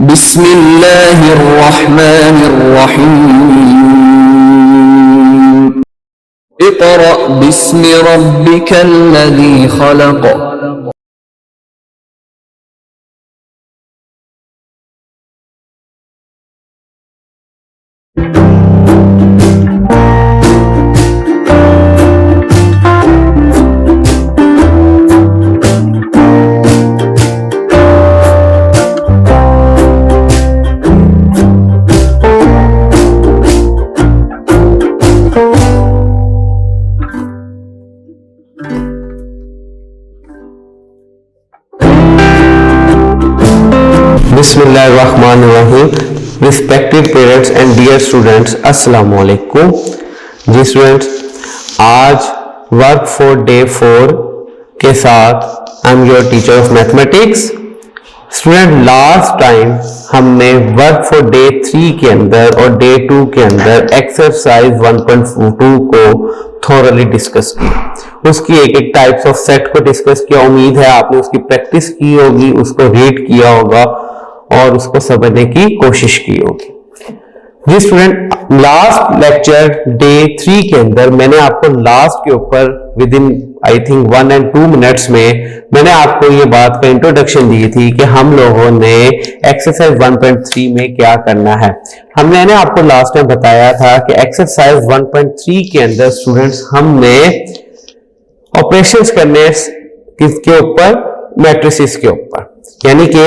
बिस्मिल्लाहिर्रहमानिर्रहीम। इक़रा बिस्मि रब्बिकल्लज़ी खलक़। बिस्मिल्लाहिर्रहमानिर्रहीम। Respected parents and dear students, अस्सलाम वालेकुम। जी स्टूडेंट्स, आज वर्क फॉर डे 4 के साथ I am your teacher of mathematics. Student, last time हमने वर्क फॉर डे 3 के अंदर और डे 2 के अंदर एक्सरसाइज 1.2 को थोरली डिस्कस किया। उसकी एक एक टाइप्स ऑफ सेट को डिस्कस किया। उम्मीद है आपने उसकी प्रैक्टिस की होगी, उसको रीड किया होगा और उसको समझने की कोशिश की होगी। जी स्टूडेंट, लास्ट लेक्चर डे 3 के अंदर मैंने आपको लास्ट के ऊपर with in I think 1 and 2 minutes में मैंने आपको ये बात का इंट्रोडक्शन दी थी कि हम लोगों ने एक्सरसाइज 1.3 में क्या करना है। मैंने आपको लास्ट में बताया था कि एक्सरसाइज 1.3 के अंदर स्टूडेंट्स हमने ऑपरेशंस करने किसके ऊपर, मैट्रिसेस के ऊपर। यानी कि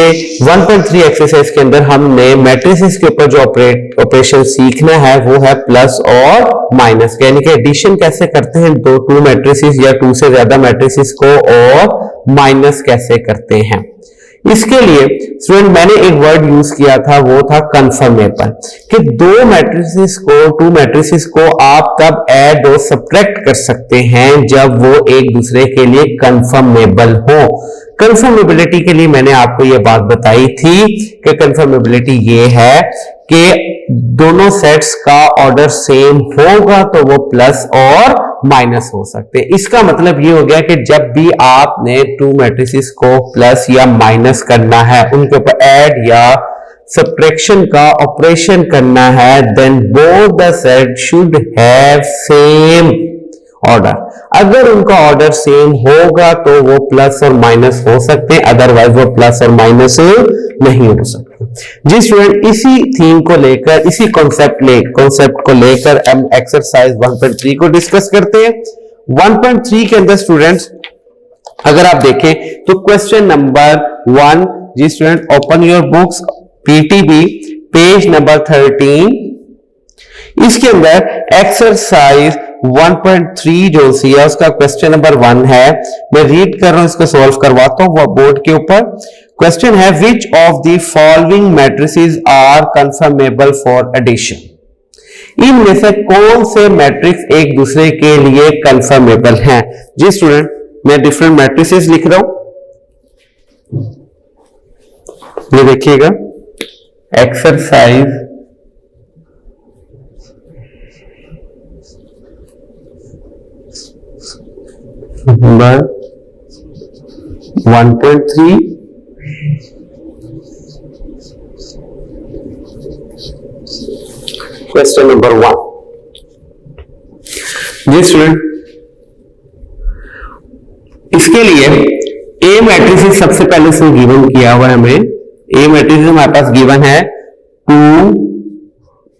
1.3 एक्सरसाइज के अंदर हमने मैट्रिसेस के ऊपर जो ऑपरेशन सीखना है वो है प्लस और माइनस। यानी कि एडिशन कैसे करते हैं टू मैट्रिसेस या 2 से ज्यादा मैट्रिसेस को, और माइनस कैसे करते हैं। इसके लिए स्टूडेंट मैंने एक वर्ड यूज किया था, वो था कंफर्मेबल, कि 2 मैट्रिसेस को आप तब ऐड और सब्ट्रैक्ट कर सकते हैं जब वो एक दूसरे के लिए कंफर्मेबल हो। कंफर्मेबिलिटी के लिए मैंने आपको ये बात बताई थी कि कंफर्मेबिलिटी ये है कि दोनों सेट्स का ऑर्डर सेम होगा तो वो प्लस और माइनस हो सकते हैं। इसका मतलब ये हो गया कि जब भी आपने 2 मैट्रिसेस को प्लस या माइनस करना है, उनके ऊपर ऐड या सब्ट्रैक्शन का ऑपरेशन करना है, then both the set should have same order. अगर उनका ऑर्डर सेम होगा तो वो प्लस और माइनस हो सकते हैं, अदरवाइज वो प्लस और माइनस नहीं हो सकते। जी स्टूडेंट, इसी थीम को लेकर, इसी कॉन्सेप्ट को लेकर हम एक्सरसाइज 1.3 को डिस्कस करते हैं। 1.3 के अंदर स्टूडेंट्स अगर आप देखें तो क्वेश्चन नंबर 1, जी student open your books PTB page number 13। इसके अंदर एक्सरसाइज 1.3 जो सी है उसका क्वेश्चन नंबर 1 है। मैं रीड कर रहा हूं, इसको सॉल्व करवाता हूं वो बोर्ड के ऊपर। क्वेश्चन है, which of the following matrices are conformable for addition. इनमें से कौन से मैट्रिक्स एक दूसरे के लिए कंफर्मेबल हैं। जी स्टूडेंट, मैं डिफरेंट मैट्रिसेस लिख रहा हूं, ये देखिएगा। Exercise number 1.3 question number 1। जी स्टूडेंट, इसके लिए ए मैट्रिक्स सबसे पहले से गिवन किया हुआ है। हमें ए मैट्रिक्स हमारे पास गिवन है 2,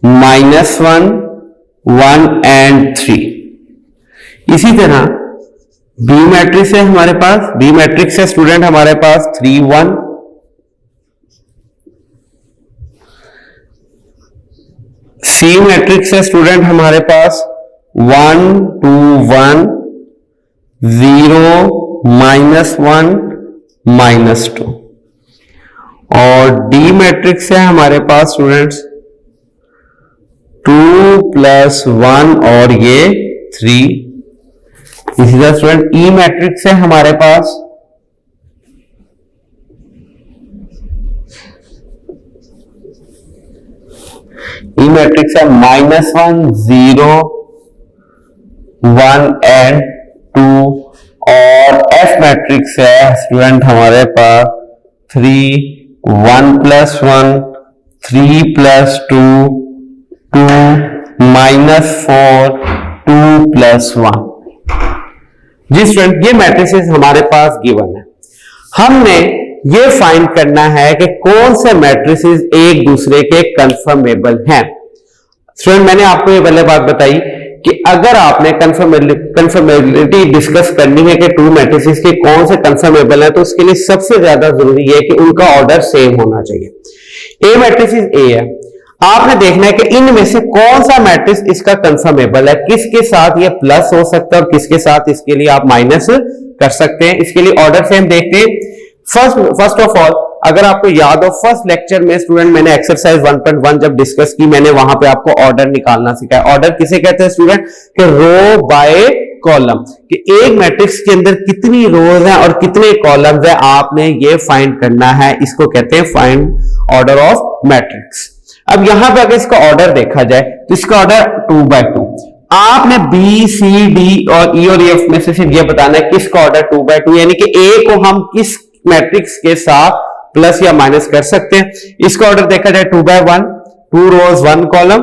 -1, 1 and 3। इसी तरह बी मैट्रिक्स है हमारे पास, बी मैट्रिक्स है स्टूडेंट हमारे पास 3, 1। सी मैट्रिक्स है स्टूडेंट हमारे पास 1, 2, 1, 0, -1, -2। और डी मैट्रिक्स है हमारे पास स्टूडेंट्स 2 + 1 और ये 3। इसी तरह स्टूडेंट ई मैट्रिक्स है हमारे पास ई मैट्रिक्स है -1, 0, 1 and 2। और एफ मैट्रिक्स है स्टूडेंट हमारे पास 3, 1 प्लस 1, 3 प्लस 2, 2 माइनस 4, 2 प्लस 1। जी स्टूडेंट, ये मैट्रिसेस हमारे पास गिवन है। हमने ये फाइंड करना है कि कौन से मैट्रिसेस एक दूसरे के कंफर्मेबल हैं। स्टूडेंट, मैंने आपको ये पहले बात बताई कि अगर आपने कंफर्मेबिलिटी डिस्कस करनी है कि टू मैट्रिसेस के कौन से कंफर्मेबल है, तो उसके लिए सबसे ज्यादा जरूरी है कि उनका ऑर्डर सेम होना चाहिए। ए मैट्रिसेस ए है, आपने देखना है कि इनमें से कौन सा मैट्रिक्स इसका कंफर्मेबल है, किसके साथ ये प्लस हो सकता है और किसके साथ इसके लिए आप माइनस कर सकते हैं। इसके लिए ऑर्डर सेम देखते हैं। फर्स्ट ऑफ ऑल, अगर आपको याद हो फर्स्ट लेक्चर में स्टूडेंट मैंने एक्सरसाइज 1.1 जब डिस्कस की, मैंने वहां पे आपको ऑर्डर निकालना सिखाया। ऑर्डर किसे कहते हैं स्टूडेंट? कि रो बाय कॉलम, कि एक मैट्रिक्स के अंदर कितनी रोज हैं और कितने कॉलम्स हैं, आपने ये फाइंड करना है। इसको कहते हैं फाइंड ऑर्डर ऑफ मैट्रिक्स। अब यहां पे अगर इसका ऑर्डर देखा जाए तो इसका ऑर्डर 2/2। आपने बी सी डी और ई और एफ में से सिर्फ ये बताना है किसका ऑर्डर 2/2, यानी कि ए को हम किस मैट्रिक्स के साथ प्लस या माइनस कर सकते हैं। इसका ऑर्डर देखा जाए 2/1, 2 रोज 1 कॉलम,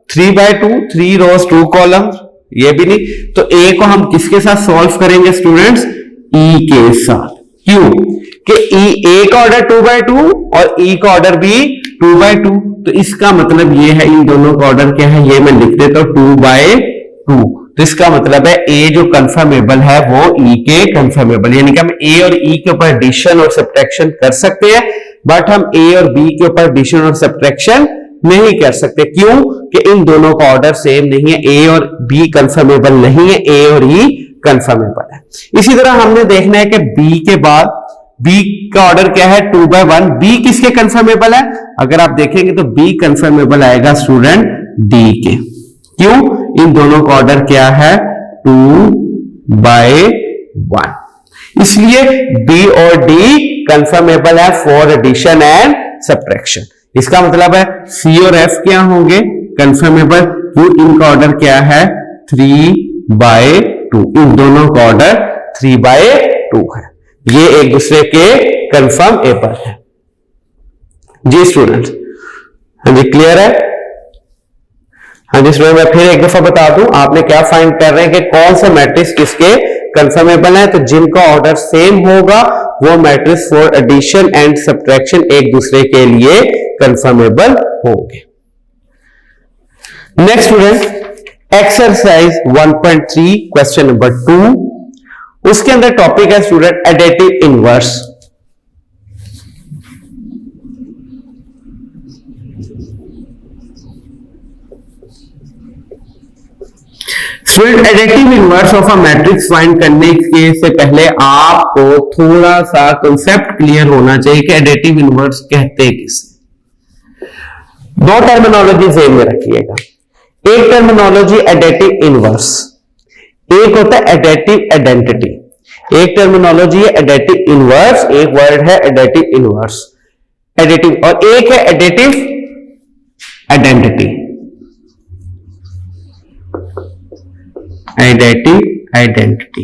3/2, 3 रोज 2 कॉलम, ये भी नहीं। तो ए को हम किसके साथ सॉल्व करेंगे स्टूडेंट्स? ई के साथ। क्यों? कि ए का ऑर्डर 2/2 और ई का ऑर्डर भी 2/2, तो इसका मतलब ये है इन दोनों का ऑर्डर क्या है, ये मैं लिख देता हूं 2/2। तो इसका मतलब है ए जो कंफर्मेबल है वो ई के कंफर्मेबल, यानी कि हम ए और ई के ऊपर एडिशन और सब्ट्रैक्शन कर सकते हैं, बट हम ए और बी के ऊपर एडिशन और सब्ट्रैक्शन नहीं कर सकते। क्यों? कि इन दोनों का ऑर्डर सेम नहीं है, ए और बी कंफर्मेबल नहीं है, ए और ई कंफर्मेबल है। इसी तरह हमने देखना है कि बी के बाद बी का ऑर्डर क्या है 2/1। बी किसके कंफर्मेबल है? अगर आप देखेंगे तो बी कंफर्मेबल आएगा स्टूडेंट डी के। क्यों? इन दोनों का ऑर्डर क्या है 2/1, इसलिए बी और डी कंफर्मेबल है फॉर एडिशन एंड सब्ट्रैक्शन। इसका मतलब है सी और एफ क्या होंगे कंफर्मेबल, तो इनका ऑर्डर क्या है 3/2। इन दोनों का ऑर्डर 3/2 है, ये एक दूसरे के कंफर्मेबल है। जी स्टूडेंट्स, हाँ जी क्लियर है? हाँ जी स्टूडेंट, मैं फिर एक दफा बता दूं, आपने क्या फाइंड कर रहे हैं कि कौन सा मैट्रिक्स किसके कंफर्मेबल है। तो जिनका ऑर्डर सेम होगा वो matrix for addition and subtraction एक दूसरे के लिए कंफर्मेबल होंगे। Next student, exercise 1.3 question number 2, उसके अंदर टॉपिक है student additive inverse. Student, additive inverse of a matrix find करने के से पहले आपको थोड़ा सा कंसेप्ट क्लियर होना चाहिए कि एडिटिव इनवर्स कहते किसे। दो टर्मिनोलॉजी ज़हन में रखिएगा। एक टर्मिनोलॉजी एडिटिव इनवर्स, एक होता है एडिटिव आइडेंटिटी। एक टर्मिनोलॉजी है एडिटिव इनवर्स, एक वर्ड है एडिटिव इनवर्स, एडिटिव, और एक है एडिटिव आइडेंटिटी। एडिटिव आइडेंटिटी,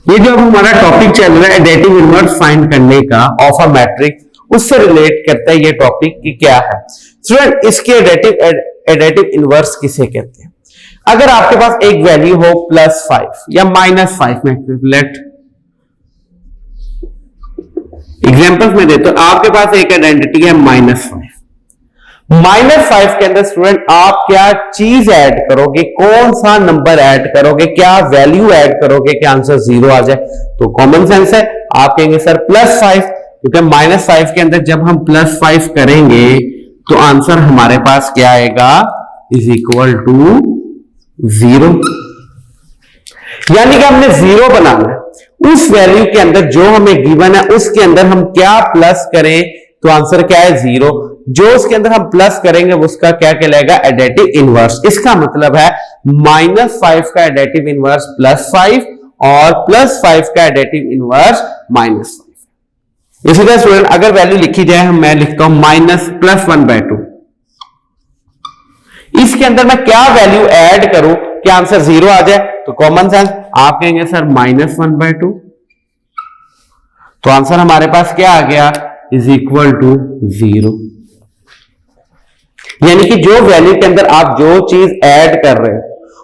ये जो हमारा टॉपिक चल रहा है एडिटिव इनवर्स फाइंड करने का ऑफ अ मैट्रिक्स, उससे रिलेट करता है ये टॉपिक कि क्या है। स्टूडेंट, इसके एडिटिव इनवर्स किसे कहते हैं? अगर आपके पास एक वैल्यू हो +5 या -5 में, लेट एग्जांपल्स में देता हूं, आपके पास एक आइडेंटिटी है -5। -5 के अंदर स्टूडेंट आप क्या चीज ऐड करोगे, कौन सा नंबर ऐड करोगे, क्या वैल्यू ऐड करोगे कि आंसर 0 आ जाए? तो कॉमन सेंस है, आप कहेंगे सर +5, क्योंकि -5 के अंदर जब हम +5 करेंगे तो आंसर हमारे पास क्या आएगा, =0। यानी कि हमने 0 बनाना है, उस वैल्यू के अंदर जो हमें गिवन है उसके अंदर हम क्या प्लस करें तो आंसर क्या है 0। जो उसके अंदर हम प्लस करेंगे उसका क्या कहलाएगा, एडिटिव इनवर्स। इसका मतलब है -5 का एडिटिव इनवर्स +5 और +5 का एडिटिव इनवर्स -5। इसी तरह स्टूडेंट अगर वैल्यू लिखी जाए, मैं लिखता हूं -1/2, इसके अंदर मैं क्या वैल्यू ऐड करूं कि आंसर 0 आ जाए? तो कॉमन सेंस आप कहेंगे सर -1/2, तो आंसर हमारे पास क्या आ गया, इज इक्वल टू 0। यानी कि जो वैल्यू के अंदर आप जो चीज ऐड कर रहे हो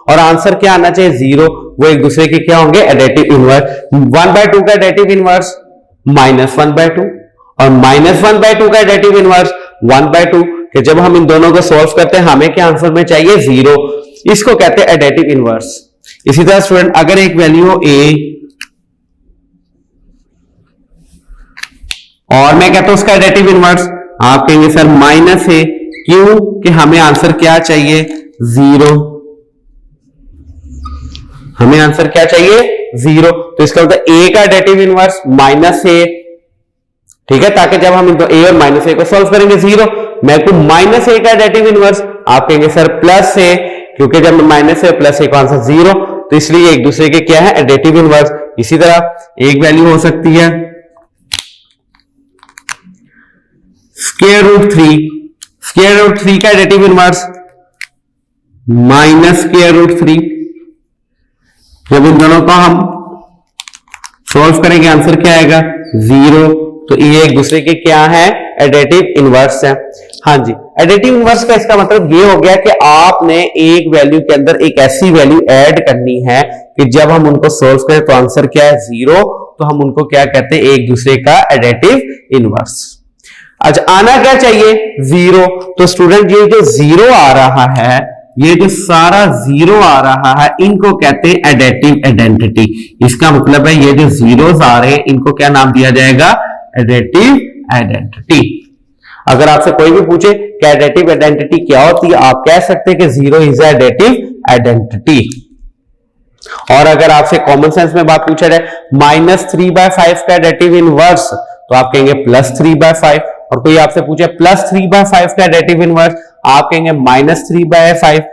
और आंसर क्या आना चाहिए 0, वो एक दूसरे के क्या होंगे, एडेटिव इनवर्स। 1/2 का एडेटिव इनवर्स -1/2 और -1/2 का एडेटिव इनवर्स 1/2 कि जब हम इन दोनों को सॉल्व करते हैं हमें क्या आंसर में चाहिए 0। इसको कहते हैं एडेटिव इनवर्स। इसी तरह स्टूडेंट अगर एक वैल्यू हो a और मैं कहता हूं उसका एडेटिव इनवर्स, आप कहेंगे सर -a, क्यों कि हमें आंसर क्या चाहिए 0। हमें आंसर क्या चाहिए 0। तो इसका मतलब a का एडेटिव इनवर्स -a, ठीक है, ताकि जब हम a और -a को सॉल्व करेंगे 0। मैं को -a का एडेटिव इनवर्स, आप कहेंगे सर +a, क्योंकि जब -a +a का आंसर 0, तो इसलिए एक दूसरे के क्या है, एडेटिव इनवर्स। इसी तरह एक वैल्यू हो सकती है √3। √3 का एडेटिव इनवर्स -√3। जब इन दोनों को हम सॉल्व करेंगे आंसर क्या आएगा 0। तो ये एक दूसरे के क्या है, एडेटिव इनवर्स है। हाँ जी, एडेटिव इनवर्स का इसका मतलब ये हो गया कि आपने एक वैल्यू के अंदर एक ऐसी वैल्यू ऐड करनी है कि जब हम उनको सॉल्व करें तो आंसर क्या है 0। तो हम उनको क्या कहते हैं, एक दूसरे का एडेटिव इनवर्स। अच्छा, आना क्या चाहिए 0। तो स्टूडेंट ये जो 0 आ रहा है, ये जो सारा 0 आ रहा है, इनको कहते हैं एडेटिव आइडेंटिटी। इसका मतलब है ये जो जीरोस आ रहे हैं इनको क्या नाम दिया जाएगा, एडेटिव आइडेंटिटी। अगर आपसे कोई भी पूछे कि एडेटिव आइडेंटिटी क्या होती है, आप कह सकते हैं कि 0 इज एडेटिव आइडेंटिटी। और अगर आपसे कॉमन सेंस में बात पूछा जाए -3/5 का एडेटिव इनवर्स, तो आप कहेंगे +3/5। और कोई आपसे पूछे +3/5 का एडेटिव इनवर्स, आप कहेंगे -3/5।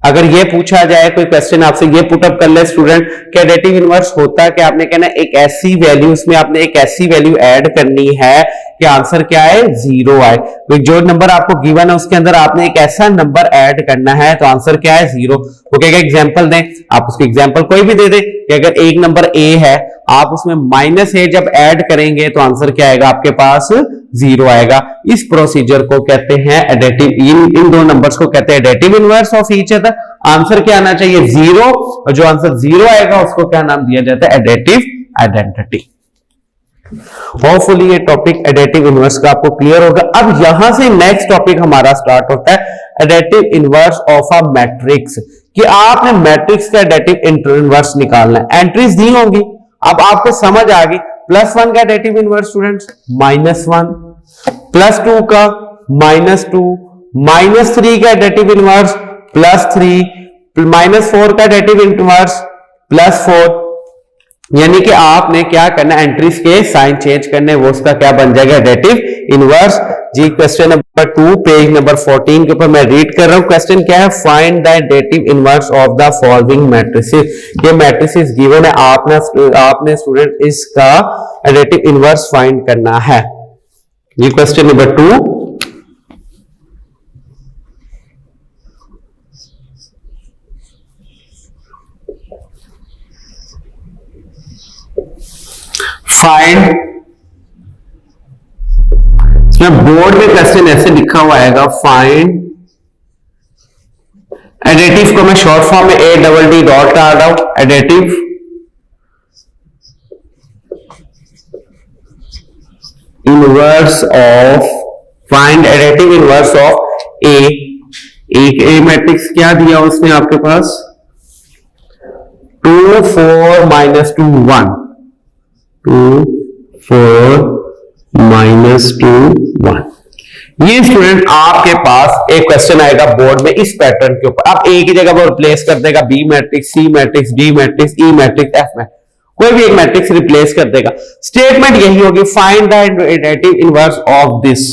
अगर ये पूछा जाए कोई क्वेश्चन आपसे ये पुटअप कर ले स्टूडेंट कि एडेटिव इनवर्स होता है कि आपने कहना एक ऐसी वैल्यू, उसमें आपने एक ऐसी वैल्यू ऐड करनी है कि आंसर क्या है 0 आए। तो जो नंबर आपको गिवन है उसके अंदर आपने एक ऐसा नंबर ऐड करना है तो आंसर क्या है 0। वो कहेगा एग्जांपल दें, आप उसको एग्जांपल कोई भी दे दें कि अगर एक नंबर a है, आप उसमें -a जब ऐड करेंगे तो आंसर क्या आएगा आपके पास 0 आएगा। इस प्रोसीजर को कहते हैं एडेटिव, इन दो नंबर्स को कहते हैं additive inverse of each other. Answer क्या आना चाहिए 0, और जो आंसर 0 आएगा उसको क्या नाम दिया जाता है, एडेटिव आइडेंटिटी। होपफुली ये टॉपिक एडेटिव इनवर्स का आपको क्लियर होगा। अब यहां से नेक्स्ट टॉपिक हमारा स्टार्ट होता है additive inverse of a matrix, कि आपने मैट्रिक्स का एडेटिव इनवर्स निकालना है। एंट्रीज दी होंगी, अब आपको समझ आ गई। +1 का एडेटिव इनवर्स स्टूडेंट्स -1, +2 का -2, -3 का एडेटिव इनवर्स +3, -4 का एडेटिव इनवर्स +4। यानी कि आपने क्या करना, एंट्रीज के साइन चेंज करने, वो उसका क्या बन जाएगा, एडेटिव इनवर्स। जी क्वेश्चन नंबर 2 पेज नंबर 14 के ऊपर मैं रीड कर रहा हूं। क्वेश्चन क्या है, find the additive inverse of the following matrices. ये मैट्रिसेस गिवन है, आपने स्टूडेंट इसका एडेटिव इनवर्स फाइंड करना है। ये क्वेश्चन नंबर 2 फाइंड, इसमें बोर्ड में क्वेश्चन ऐसे लिखा हुआ आएगा, फाइंड एडेटिव को मैं शॉर्ट फॉर्म में ADD डॉट आ रहा हूं, additive inverse of, find additive inverse of A. एक ए मैट्रिक्स क्या दिया उसमें आपके पास 2 4 -2 1, 2 4 -2 1। ये स्टूडेंट आपके पास एक क्वेश्चन आएगा बोर्ड में इस पैटर्न के ऊपर। आप ए की जगह पर रिप्लेस कर देगा B matrix, C matrix, D matrix, E matrix, F matrix, कोई भी एक मैट्रिक्स रिप्लेस कर देगा। स्टेटमेंट यही होगी, find the additive inverse of this.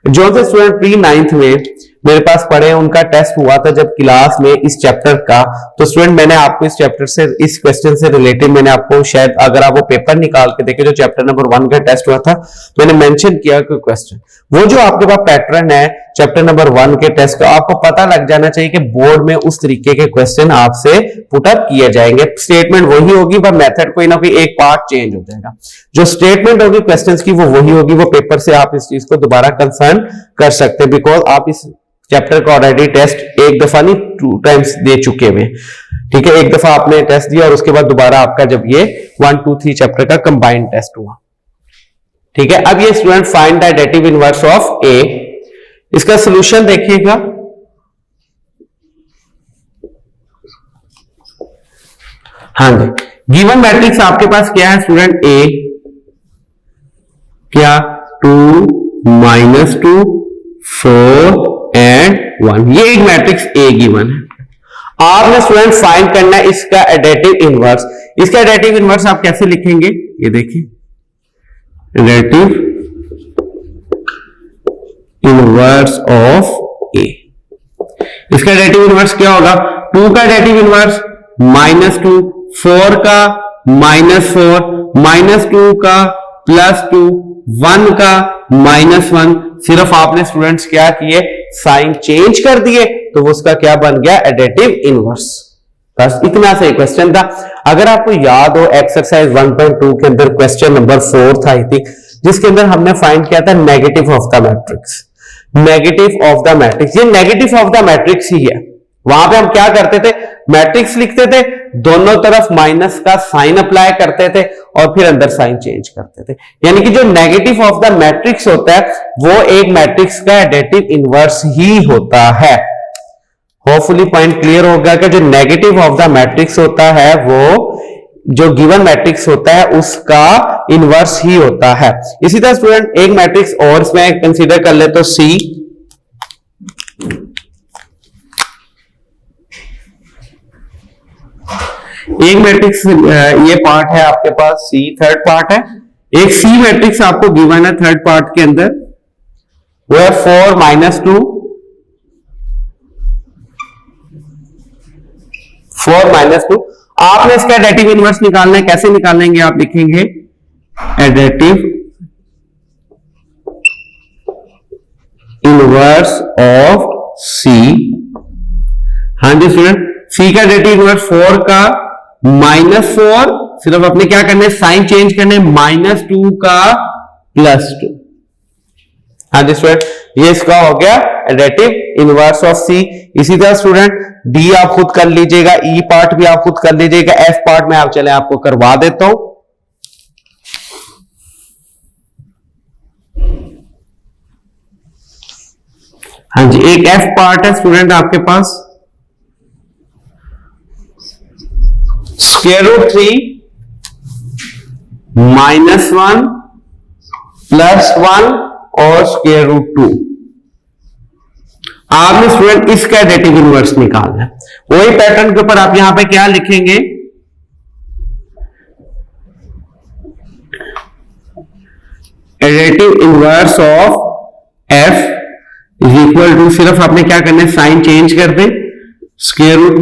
जो से स्टूडेंट प्री 9th में मेरे पास पढ़े, उनका टेस्ट हुआ था जब क्लास में इस चैप्टर का, तो स्टूडेंट मैंने आपको इस चैप्टर से, इस क्वेश्चन से रिलेटेड मैंने आपको शायद, अगर आप वो पेपर निकाल के देखे जो चैप्टर नंबर 1 का टेस्ट हुआ था, मैंने मेंशन किया कि क्वेश्चन वो जो आपके पास पैटर्न है चैप्टर नंबर 1 के टेस्ट का, आपको पता लग जाना चाहिए कि बोर्ड में उस तरीके के क्वेश्चन आपसे पुट अप किए जाएंगे। स्टेटमेंट वही होगी पर मेथड कोई ना कोई एक पार्ट चेंज हो जाएगा। जो स्टेटमेंट होगी क्वेश्चंस की वो वही होगी, वो पेपर से आप इस चीज को दोबारा कंसर्न कर सकते हैं, बिकॉज आप इस चैप्टर का ऑलरेडी टेस्ट एक दफा नहीं 2 टाइम्स दे चुके हुए। ठीक है, एक दफा आपने टेस्ट दिया और उसके बाद दोबारा आपका जब ये 1, 2, 3 चैप्टर का कंबाइंड टेस्ट हुआ। ठीक है, अब ये student find the additive inverse of A, इसका सॉल्यूशन देखिएगा। हाँ जी, गिवन मैट्रिक्स आपके पास क्या है स्टूडेंट, ए क्या 2, -2, 4 एंड 1, ये एक मैट्रिक्स ए गिवन है। आपने स्टूडेंट फाइंड करना है इसका एडिटिव इनवर्स। इसका एडिटिव इनवर्स आप कैसे लिखेंगे, ये देखिए, एडिटिव इनवर्स ऑफ ए। इसका एडिटिव इनवर्स क्या होगा, 2 का एडिटिव इनवर्स -2, 4 का -4, -2 का +2, 1 का -1। सिर्फ आपने स्टूडेंट्स क्या किए, साइन चेंज कर दिए तो वो उसका क्या बन गया, एडिटिव इनवर्स। बस इतना से क्वेश्चन था। अगर आपको याद हो एक्सरसाइज 1.2 के अंदर क्वेश्चन नंबर 4 था आई थिंक, जिसके अंदर हमने फाइंड किया था negative of the matrix. Negative of the matrix, ये नेगेटिव ऑफ द मैट्रिक्स ही है। वहां पे हम क्या करते थे, मैट्रिक्स लिखते थे, दोनों तरफ माइनस का साइन अप्लाई करते थे और फिर अंदर साइन चेंज करते थे। यानी कि जो नेगेटिव ऑफ द मैट्रिक्स होता है वो एक मैट्रिक्स का एडिटिव इनवर्स ही होता है। होपफुली पॉइंट क्लियर होगा कि जो नेगेटिव ऑफ द मैट्रिक्स होता है वो जो गिवन मैट्रिक्स होता है उसका इनवर्स ही होता है। इसी तरह स्टूडेंट एक मैट्रिक्स और इसमें कंसीडर कर ले तो सी, एक मैट्रिक्स ये पार्ट है आपके पास सी, थर्ड पार्ट है। एक सी मैट्रिक्स आपको गिवन है थर्ड पार्ट के अंदर, वो है 4, -2, 4, -2। आपने इसका एडिटिव इनवर्स निकालना है, कैसे निकालेंगे आप लिखेंगे एडिटिव इनवर्स ऑफ सी। हाँ जी स्टूडेंट, सी का एडिटिव इनवर्स 4 का -4, सिर्फ अपने क्या करना है साइन चेंज करने, -2 का +2। हाँ जी स्टूडेंट, ये इसका हो गया एडिटिव इनवर्स ऑफ सी। इसी तरह स्टूडेंट डी आप खुद कर लीजिएगा, ई पार्ट भी आप खुद कर लीजिएगा, एफ पार्ट में आप चले आपको करवा देता हूं। हाँ जी, एक एफ पार्ट है स्टूडेंट आपके पास, √3 -1 +1 और √2। आपने स्टूडेंट इसका एडिटिव इनवर्स निकालना है। वही पैटर्न के ऊपर आप यहां पे क्या लिखेंगे, additive inverse of F is equal to, सिर्फ आपने क्या करना है साइन चेंज कर दे, √3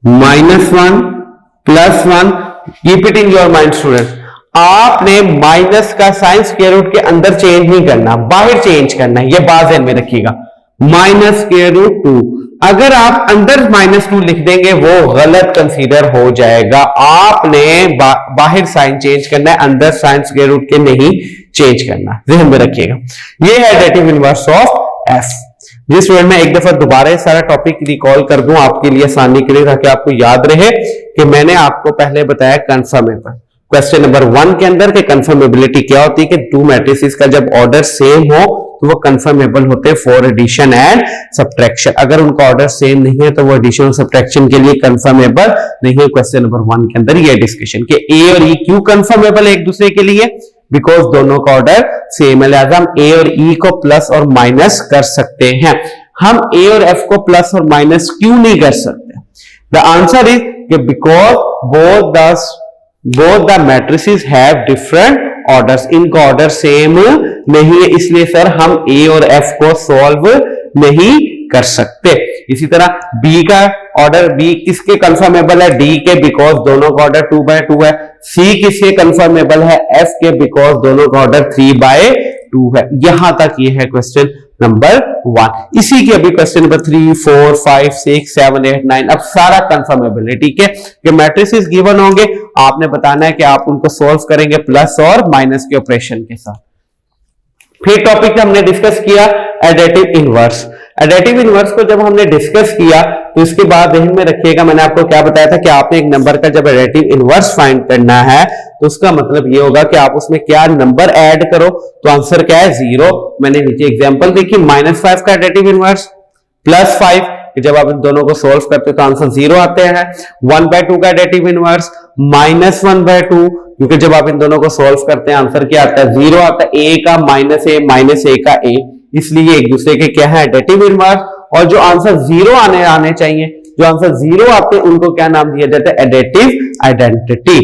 -1 +1। Keep it in your mind student, आपने माइनस का साइन स्क्वायर रूट के अंदर चेंज नहीं करना, बाहर चेंज करना है, ये बात ध्यान में रखिएगा। -√2, अगर आप अंदर -2 लिख देंगे वो गलत कंसीडर हो जाएगा। आपने बाहर साइन चेंज करना है, अंदर साइन स्क्वायर रूट के नहीं चेंज करना, ध्यान में रखिएगा। ये है एडिटिव इनवर्स ऑफ एफ। जिस स्टूडेंट में एक दफा दोबारा ये सारा टॉपिक रिकॉल कर दूं आपके लिए आसानी के लिए, ताकि आपको याद रहे कि मैंने आपको पहले बताया कंफर्मेबल क्वेश्चन नंबर 1 के अंदर के कंफर्मेबिलिटी क्या होती है कि 2 मैट्रिसेस का जब ऑर्डर सेम हो तो वो कंफर्मेबल होते हैं फॉर एडिशन एंड सब्ट्रैक्शन। अगर उनका ऑर्डर सेम नहीं है तो वो एडिशन और सब्ट्रैक्शन के लिए कंफर्मेबल नहीं है। क्वेश्चन नंबर 1 के अंदर ये डिस्कशन कि ए और ई क्यों कंफर्मेबल है एक दूसरे के लिए, बिकॉज दोनों का ऑर्डर सेम है, लिहाजा हम ए और ई को प्लस और माइनस कर सकते हैं। हम ए और एफ को प्लस और माइनस क्यों नहीं कर सकते? द आंसर इज कि because both the matrices have different orders, इनका ऑर्डर सेम नहीं है, इसलिए सर हम ए और एफ को सॉल्व नहीं कर सकते। इसी तरह बी का ऑर्डर, बी किसके कंफर्मेबल है, डी के, बिकॉज दोनों का ऑर्डर 2/2 है। सी किसके कंफर्मेबल है, एफ के, बिकॉज दोनों का ऑर्डर 3/2 है। यहां तक ये है क्वेश्चन नंबर 1। इसी के अभी क्वेश्चन नंबर 3, 4, 5, 6, 7, 8, 9 अब सारा कंफर्मेबल है। ठीक है, कि मैट्रिसेस गिवन होंगे, आपने बताना है कि आप उनको सोल्व करेंगे प्लस और माइनस के ऑपरेशन के साथ। फिर टॉपिक हमने डिस्कस किया एडिटिव इनवर्स। एडिटिव इनवर्स को जब हमने डिस्कस किया तो इसके बाद ध्यान में रखिएगा, मैंने आपको क्या बताया था कि आपने एक नंबर का जब एडिटिव इनवर्स फाइंड करना है तो उसका मतलब ये होगा कि आप उसमें क्या नंबर ऐड करो, तो आंसर क्या है 0। मैंने नीचे एग्जांपल देखी, -5 का एडिटिव इनवर्स, +5 कि जब आप इन दोनों को सोल्व करते तो आंसर 0 आते हैं। 1/2 का एडिटिव इनवर्स, -1/2 क्योंकि जब आप इन दोनों को सोल्व करते हैं आंसर क्या आता है 0 आता है। a का -a का a, इसलिए एक दूसरे के क्या है एडिटिव इनवर्स। और जो आंसर 0 आने चाहिए, जो आंसर 0 आते हैं उनको क्या नाम दिया जाता है, एडिटिव आइडेंटिटी।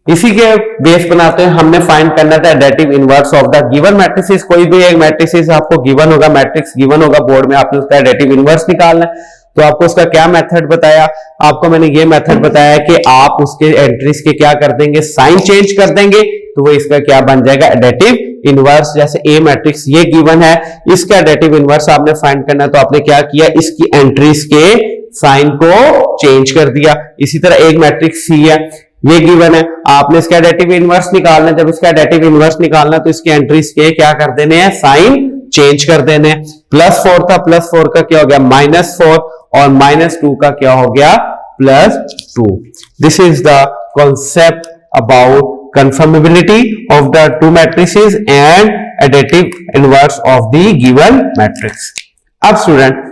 इसी के बेस बनाते हैं हमने फाइंड करना था additive inverse of the given matrices. कोई भी एक मैट्रिसेस आपको गिवन होगा, मैट्रिक्स गिवन होगा बोर्ड में, आपने उसका एडिटिव इनवर्स निकालना है। तो आपको उसका क्या मेथड बताया, आपको मैंने ये मेथड बताया कि आप उसके एंट्रीज के क्या कर देंगे, साइन चेंज कर देंगे, तो वो इसका क्या बन जाएगा एडिटिव इनवर्स। जैसे ए मैट्रिक्स ये गिवन है, इसका एडिटिव इनवर्स आपने फाइंड करना है, तो आपने क्या किया, इसकी एंट्रीज के साइन को चेंज कर दिया। इसी तरह एक मैट्रिक्स सी है, ये गिवन है, आपने इसका एडिटिव इनवर्स निकालना है। जब इसका एडिटिव इनवर्स निकालना तो इसके एंट्रीज के क्या कर देने हैं, साइन चेंज कर देने। +4 था, +4 का क्या हो गया -4, और -2 का क्या हो गया +2। This is the concept about conformability of the two matrices and additive inverse of the given matrix. अब स्टूडेंट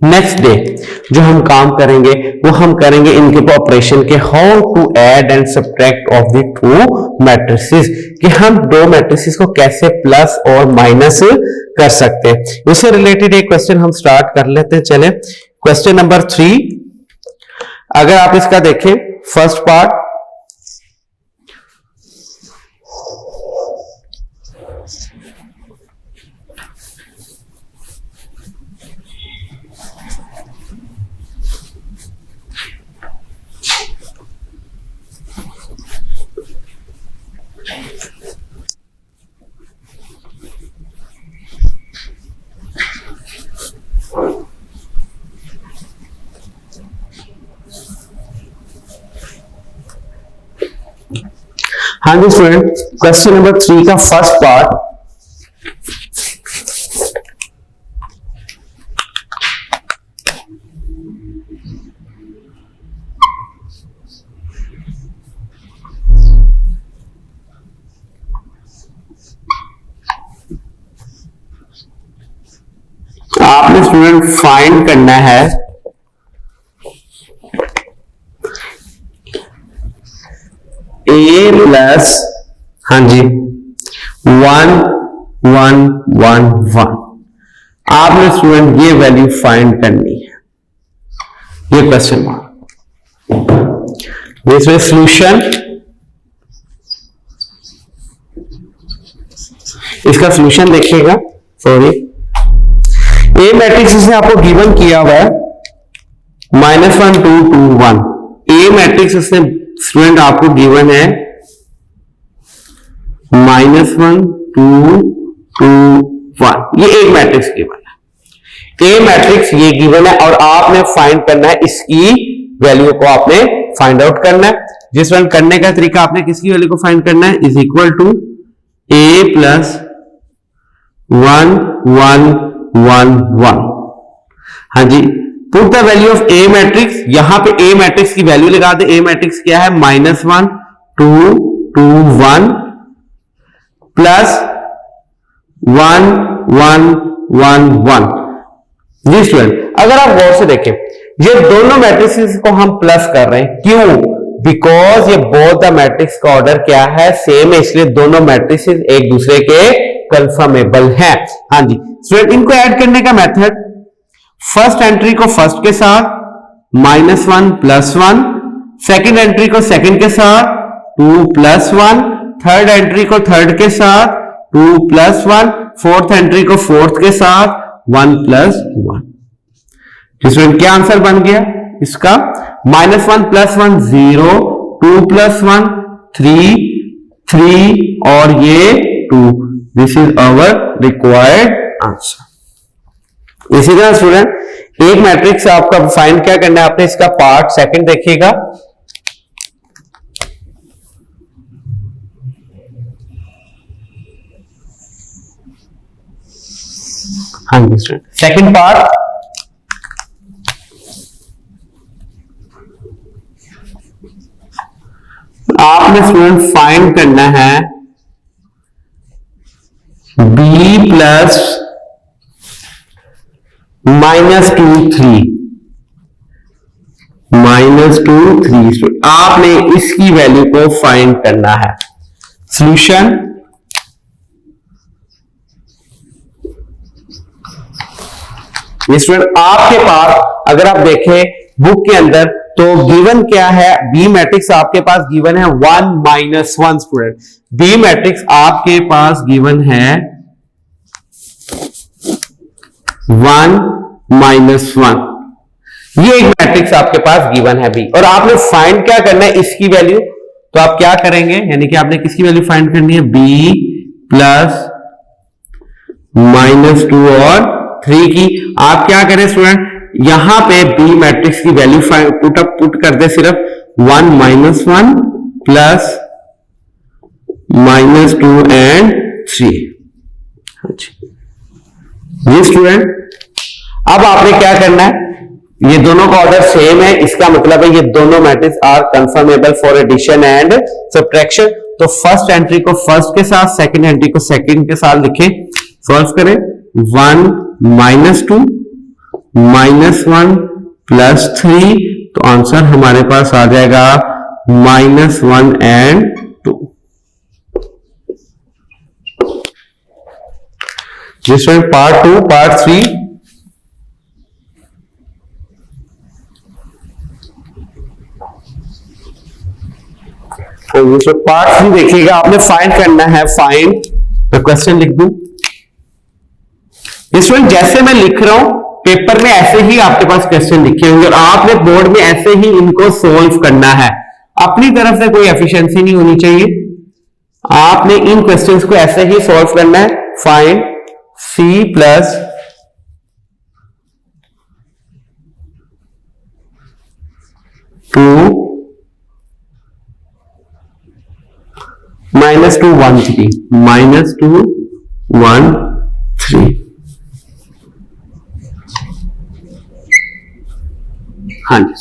नेक्स्ट डे जो हम काम करेंगे वो हम करेंगे इनके ऑपरेशन के, how to add and subtract of the two matrices, कि हम दो मैट्रिसेस को कैसे प्लस और माइनस कर सकते हैं। उससे रिलेटेड एक क्वेश्चन हम स्टार्ट कर लेते हैं। चले क्वेश्चन नंबर 3, अगर आप इसका देखें फर्स्ट पार्ट, हाँ जी स्टूडेंट, क्वेश्चन नंबर 3 का फर्स्ट पार्ट, आपने स्टूडेंट फाइंड करना है a प्लस, हाँ जी 1 1 1 1, आपने स्टूडेंट ये वैल्यू फाइंड करनी है, ये क्वेश्चन मार्क। इसमें सॉल्यूशन, इसका सॉल्यूशन देखिएगा, सॉरी ए मैट्रिक्स इसने आपको गिवन किया हुआ है -1 2 2 1। ए मैट्रिक्स इसने स्टूडेंट आपको गिवन है -1 2 2 1, ये एक मैट्रिक्स गिवन है। ए मैट्रिक्स ये गिवन है और आपने फाइंड करना है, इसकी वैल्यू को आपने फाइंड आउट करना है। जिस स्टूडेंट करने का तरीका, आपने किसकी वैल्यू को फाइंड करना है, is equal to a plus 1 1 1 1। हाँ जी, put the value of A matrix, यहां पे ए मैट्रिक्स की वैल्यू लगा दे। ए मैट्रिक्स क्या है, -1 2 2 1 प्लस 1 1 1 1। जी स्टूडेंट, अगर आप गौर से देखें, ये दोनों मैट्रिक्स को हम प्लस कर रहे हैं, क्यों, बिकॉज ये बोथ द मैट्रिक्स का ऑर्डर क्या है, सेम है, इसलिए दोनों मैट्रिक्स एक दूसरे के कंफर्मेबल हैं। हाँ जी स्टूडेंट, इनको ऐड करने का मेथड, फर्स्ट एंट्री को फर्स्ट के साथ -1 + 1, सेकंड एंट्री को सेकंड के साथ 2 + 1, थर्ड एंट्री को थर्ड के साथ 2 + 1, फोर्थ एंट्री को फोर्थ के साथ 1 + 1। स्टूडेंट क्या आंसर बन गया इसका? -1 + 1 0, 2 + 1 3 और ये 2। This is our required answer. इसी तरह स्टूडेंट एक मैट्रिक्स आपका फाइंड क्या करना है, आपने इसका पार्ट सेकंड देखिएगा। हाँ जी स्टूडेंट, सेकंड पार्ट आपने स्टूडेंट फाइंड करना है b प्लस -2 3 -2 3। आपने इसकी वैल्यू को फाइंड करना है। सॉल्यूशन स्टूडेंट आपके पास अगर आप देखें बुक के अंदर तो गिवन क्या है, बी मैट्रिक्स आपके पास गिवन है 1 - 1 स्टूडेंट। बी मैट्रिक्स आपके पास गिवन है 1 - 1। ये एक मैट्रिक्स आपके पास गिवन है बी, और आपने फाइंड क्या करना है इसकी वैल्यू। तो आप क्या करेंगे, यानी कि आपने किसकी वैल्यू फाइंड करनी है, बी प्लस -2 और 3 की। आप क्या करें स्टूडेंट, यहां पे बी मैट्रिक्स की वैल्यू पुट कर दे सिर्फ 1 - 1 प्लस -2 एंड 3। ये स्टूडेंट अब आपने क्या करना है, ये दोनों का ऑर्डर सेम है, इसका मतलब है ये दोनों matrix are conformable for addition and subtraction. तो फर्स्ट एंट्री को फर्स्ट के साथ, सेकंड एंट्री को सेकंड के साथ लिखें, सॉल्व करें। 1 - 2 -1 प्लस 3, तो आंसर हमारे पास आ जाएगा -1 एंड 2। जिसमें पार्ट 2 पार्ट 3 तो पार्ट 3 देखिएगा, आपने फाइंड करना है, फाइंड, मैं क्वेश्चन लिख दूं। इसमें जैसे मैं लिख रहा हूं पेपर में ऐसे ही आपके पास क्वेश्चन लिखे होंगे और आपने बोर्ड में ऐसे ही इनको सोल्व करना है। अपनी तरफ से कोई एफिशिएंसी नहीं होनी चाहिए, आपने इन क्वेश्चंस को ऐसे ही सोल्व करना है। Find c plus -2 -2 1 3 -2 1 3। हाँ जी,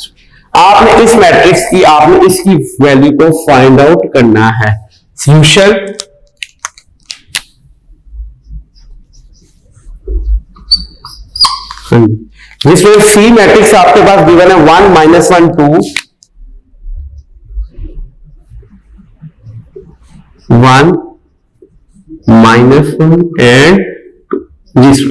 आपने इस मैट्रिक्स की, आपने इसकी वैल्यू को फाइंड आउट करना है। सॉल्यूशन जिसमें सी मैट्रिक्स आपके पास गिवन है 1 - 1 2 1 -1 एंड 2।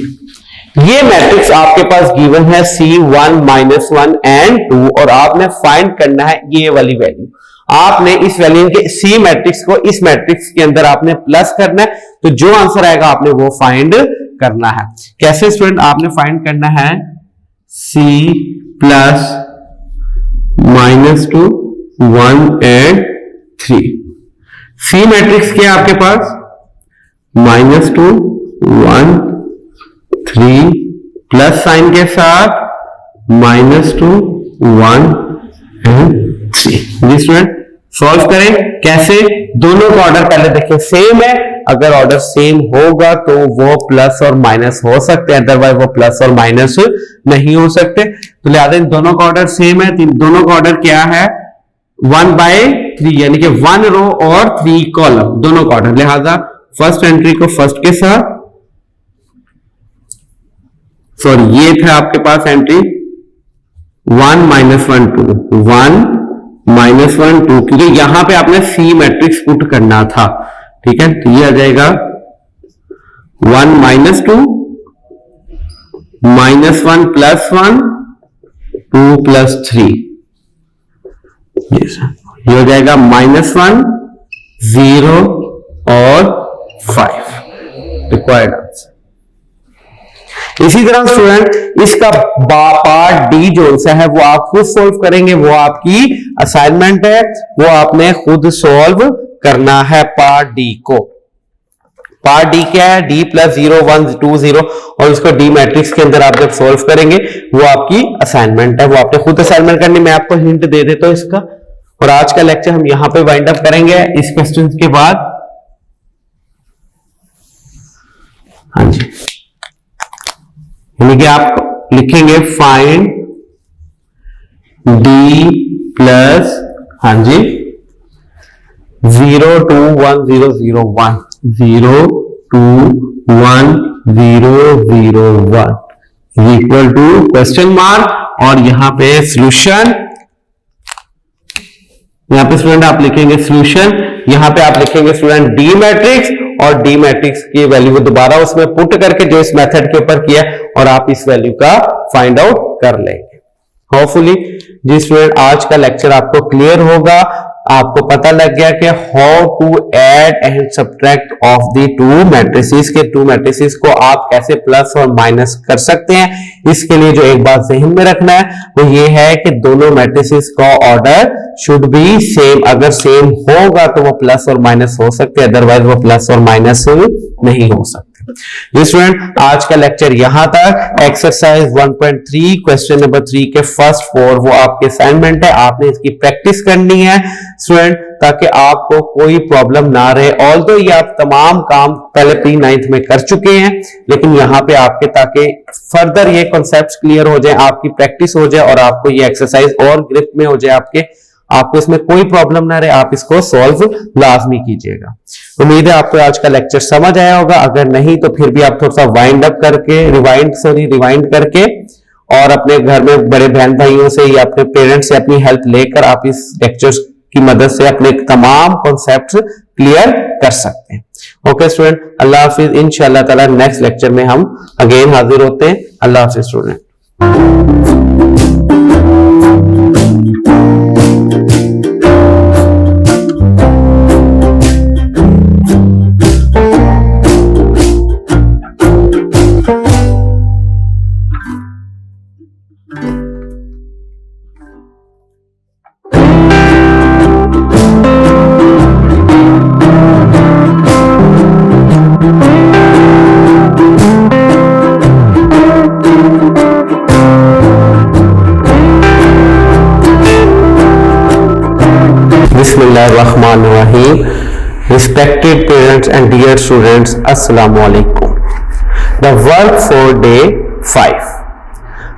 ये मैट्रिक्स आपके पास गिवन है C1 - 1 एंड 2 और आपने फाइंड करना है ये वाली वैल्यू। आपने इस वैल्यू के सी मैट्रिक्स को इस मैट्रिक्स के अंदर आपने प्लस करना है, तो जो आंसर आएगा आपने वो फाइंड करना है। कैसे स्टूडेंट, आपने फाइंड करना है C plus -2 1 and 3। C matrix क्या है आपके पास, -2 1 3 प्लस साइन के साथ -2 1 एंड 3। स्टूडेंट सॉल्व करें कैसे, दोनों का ऑर्डर पहले देखें सेम है, अगर ऑर्डर सेम होगा तो वो प्लस और माइनस हो सकते हैं, अदरवाइज वो प्लस और माइनस नहीं हो सकते। तो लिहाजा इन दोनों का ऑर्डर सेम है, दोनों का ऑर्डर क्या है 1/3, यानी कि 1 रो और 3 कॉलम, दोनों का ऑर्डर। लिहाजा फर्स्ट एंट्री को फर्स्ट के साथ, सॉरी ये था आपके पास एंट्री 1 - 1 2 1 - 1 2, क्योंकि यहां पे आपने सी मैट्रिक्स पुट करना था, ठीक है। तो ये आ जाएगा 1 - 2 -1 प्लस 1 2 प्लस 3, ये हो जाएगा -1 0 और 5 रिक्वायर्ड आंसर। इसी तरह स्टूडेंट इसका पार्ट डी जो सा है वो आप खुद सॉल्व करेंगे, वो आपकी असाइनमेंट है, वो आपने खुद सॉल्व करना है पार्ट डी को। पार्ट डी क्या है? डी प्लस 0 1 2 0 और इसको डी मैट्रिक्स के अंदर आप जब सॉल्व करेंगे वो आपकी असाइनमेंट है, वो आपने खुद असाइनमेंट करनी। मैं आपको हिंट दे देता हूं इसका। और आज का लेक्चर हम यहां पे वाइंड अप करेंगे इस क्वेश्चन के बाद। हाँ जी, यानी कि आप लिखेंगे फाइंड डी प्लस, हाँ जी, 0 2 1 0 0 1 0 2 1 0 0 1 इक्वल टू क्वेश्चन मार्क और यहां पे सॉल्यूशन। यहां पे स्टूडेंट आप लिखेंगे सॉल्यूशन, यहां पे आप लिखेंगे स्टूडेंट डी मैट्रिक्स और डी मैट्रिक्स की वैल्यू को दोबारा उसमें पुट करके जो इस मेथड के ऊपर किया और आप इस वैल्यू का फाइंड आउट कर लेंगे। होपफुली जी स्टूडेंट आज का लेक्चर आपको क्लियर होगा, आपको पता लग गया कि how to add and subtract of the two matrices के टू मैट्रिसेस को आप कैसे प्लस और माइनस कर सकते हैं। इसके लिए जो एक बात ज़हन में रखना है वो ये है कि दोनों मैट्रिसेस का ऑर्डर शुड बी सेम। अगर सेम होगा तो वो प्लस और माइनस हो सकते हैं, अदरवाइज वो प्लस और माइनस नहीं हो सकते। जी स्टूडेंट आज का लेक्चर यहां तक। एक्सरसाइज 1.3 क्वेश्चन नंबर 3 के फर्स्ट 4 वो आपके असाइनमेंट है, आपने इसकी प्रैक्टिस करनी है स्टूडेंट ताकि आपको कोई प्रॉब्लम ना रहे। ऑल्दो ये आप तमाम काम पहले प्री 9th में कर चुके हैं, लेकिन यहाँ पे आपके ताकि फर्दर ये कॉन्सेप्ट्स क्लियर हो जाए, आपकी प्रैक्टिस हो जाए और आपको ये एक्सरसाइज और ग्रिप में हो जाए, आपको इसमें कोई प्रॉब्लम ना रहे, आप इसको सॉल्व लाजमी कीजिएगा। उम्मीद है आपको आज का लेक्चर समझ आया होगा। अगर नहीं तो फिर भी आप थोड़ा सा वाइंड अप करके रिवाइंड करके और अपने घर में बड़े बहन भाइयों से या अपने पेरेंट्स से अपनी हेल्प लेकर आप इस लेक्चर्स की मदद से अपने तमाम कॉन्सेप्ट्स क्लियर कर सकते हैं। ओके स्टूडेंट, अल्लाह हाफिज। इंशाअल्लाह ताला नेक्स्ट लेक्चर में हम अगेन हाजिर होते हैं। अल्लाह हाफिज student. Bismillahirrahmanirrahim. Respected parents and dear students, Assalamu alaikum. The work for day 5.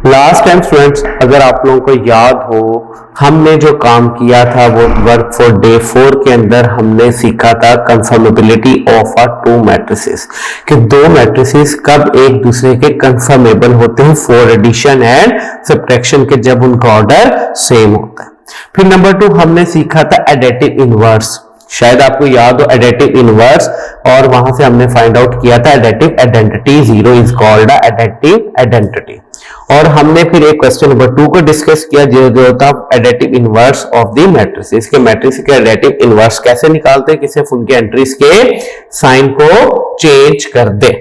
Last time students अगर आप लोगों को याद हो हमने जो काम किया था वो वर्क फॉर डे 4 के अंदर हमने सीखा था कंफर्मेबिलिटी ऑफ अ टू मैट्रिसेस, कि दो मैट्रिसेस कब एक दूसरे के कंफर्मेबल होते हैं फॉर एडिशन एंड सब्ट्रैक्शन के, जब उनका ऑर्डर सेम होता है। फिर नंबर 2 हमने सीखा था एडेटिव इनवर्स, शायद आपको याद हो एडेटिव इनवर्स, और वहां से हमने फाइंड आउट किया था additive identity, 0 is called additive identity. और हमने फिर एक क्वेश्चन नंबर 2 को डिस्कस किया जो था additive inverse of the matrices, के मैट्रिक्स के एडेटिव इनवर्स कैसे निकालते हैं कि सिर्फ उनके एंट्रीज के साइन को चेंज कर दे।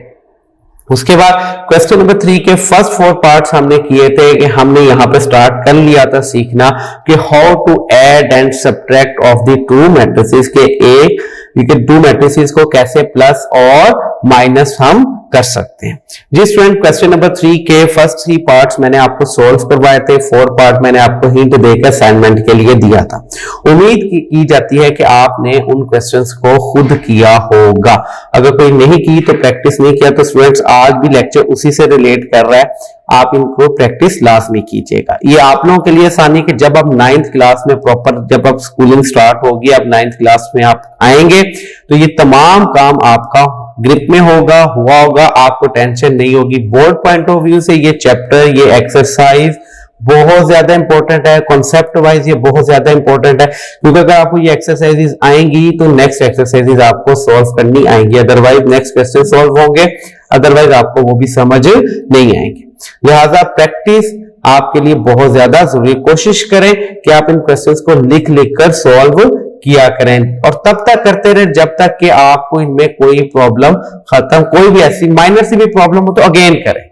उसके बाद क्वेश्चन नंबर 3 के फर्स्ट 4 पार्ट्स हमने किए थे कि हमने यहां पे स्टार्ट कर लिया था सीखना कि how to add and subtract of the two matrices, के टू मैट्रिसेस को कैसे प्लस और माइनस हम कर सकते हैं। जी स्टूडेंट क्वेश्चन नंबर 3 के फर्स्ट 3 पार्ट्स मैंने आपको सॉल्व करवाए थे, 4 पार्ट मैंने आपको हिंट देकर असाइनमेंट के लिए दिया था। उम्मीद की जाती है कि आपने उन क्वेश्चंस को खुद किया होगा। अगर कोई नहीं की तो प्रैक्टिस नहीं किया तो स्टूडेंट्स आज भी लेक्चर उसी से रिलेट कर रहा है, आप इनको प्रैक्टिस लाजमी कीजिएगा। ये आप लोगों के लिए आसानी कि जब आप 9th क्लास में प्रॉपर जब आप स्कूलिंग स्टार्ट होगी, आप 9th क्लास में आप आएंगे तो ये तमाम काम आपका ग्रिप में हुआ होगा, आपको टेंशन नहीं होगी। बोर्ड पॉइंट ऑफ व्यू से ये चैप्टर, ये एक्सरसाइज बहुत ज्यादा इंपॉर्टेंट है, कॉन्सेप्ट वाइज ये बहुत ज्यादा इंपॉर्टेंट है, क्योंकि अगर आपको ये एक्सरसाइजेज आएंगी तो नेक्स्ट एक्सरसाइजेज आपको सॉल्व करनी आएंगी, अदरवाइज नेक्स्ट क्वेश्चन सॉल्व होंगे, अदरवाइज आपको वो भी समझ नहीं आएंगे। लिहाजा प्रैक्टिस आपके लिए बहुत ज्यादा जरूरी। कोशिश करें कि आप इन क्वेश्चंस को लिख कर सॉल्व किया करें और तब तक करते रहे जब तक कि आपको इनमें कोई प्रॉब्लम खत्म, कोई भी ऐसी माइनर सी भी प्रॉब्लम हो तो अगेन करें,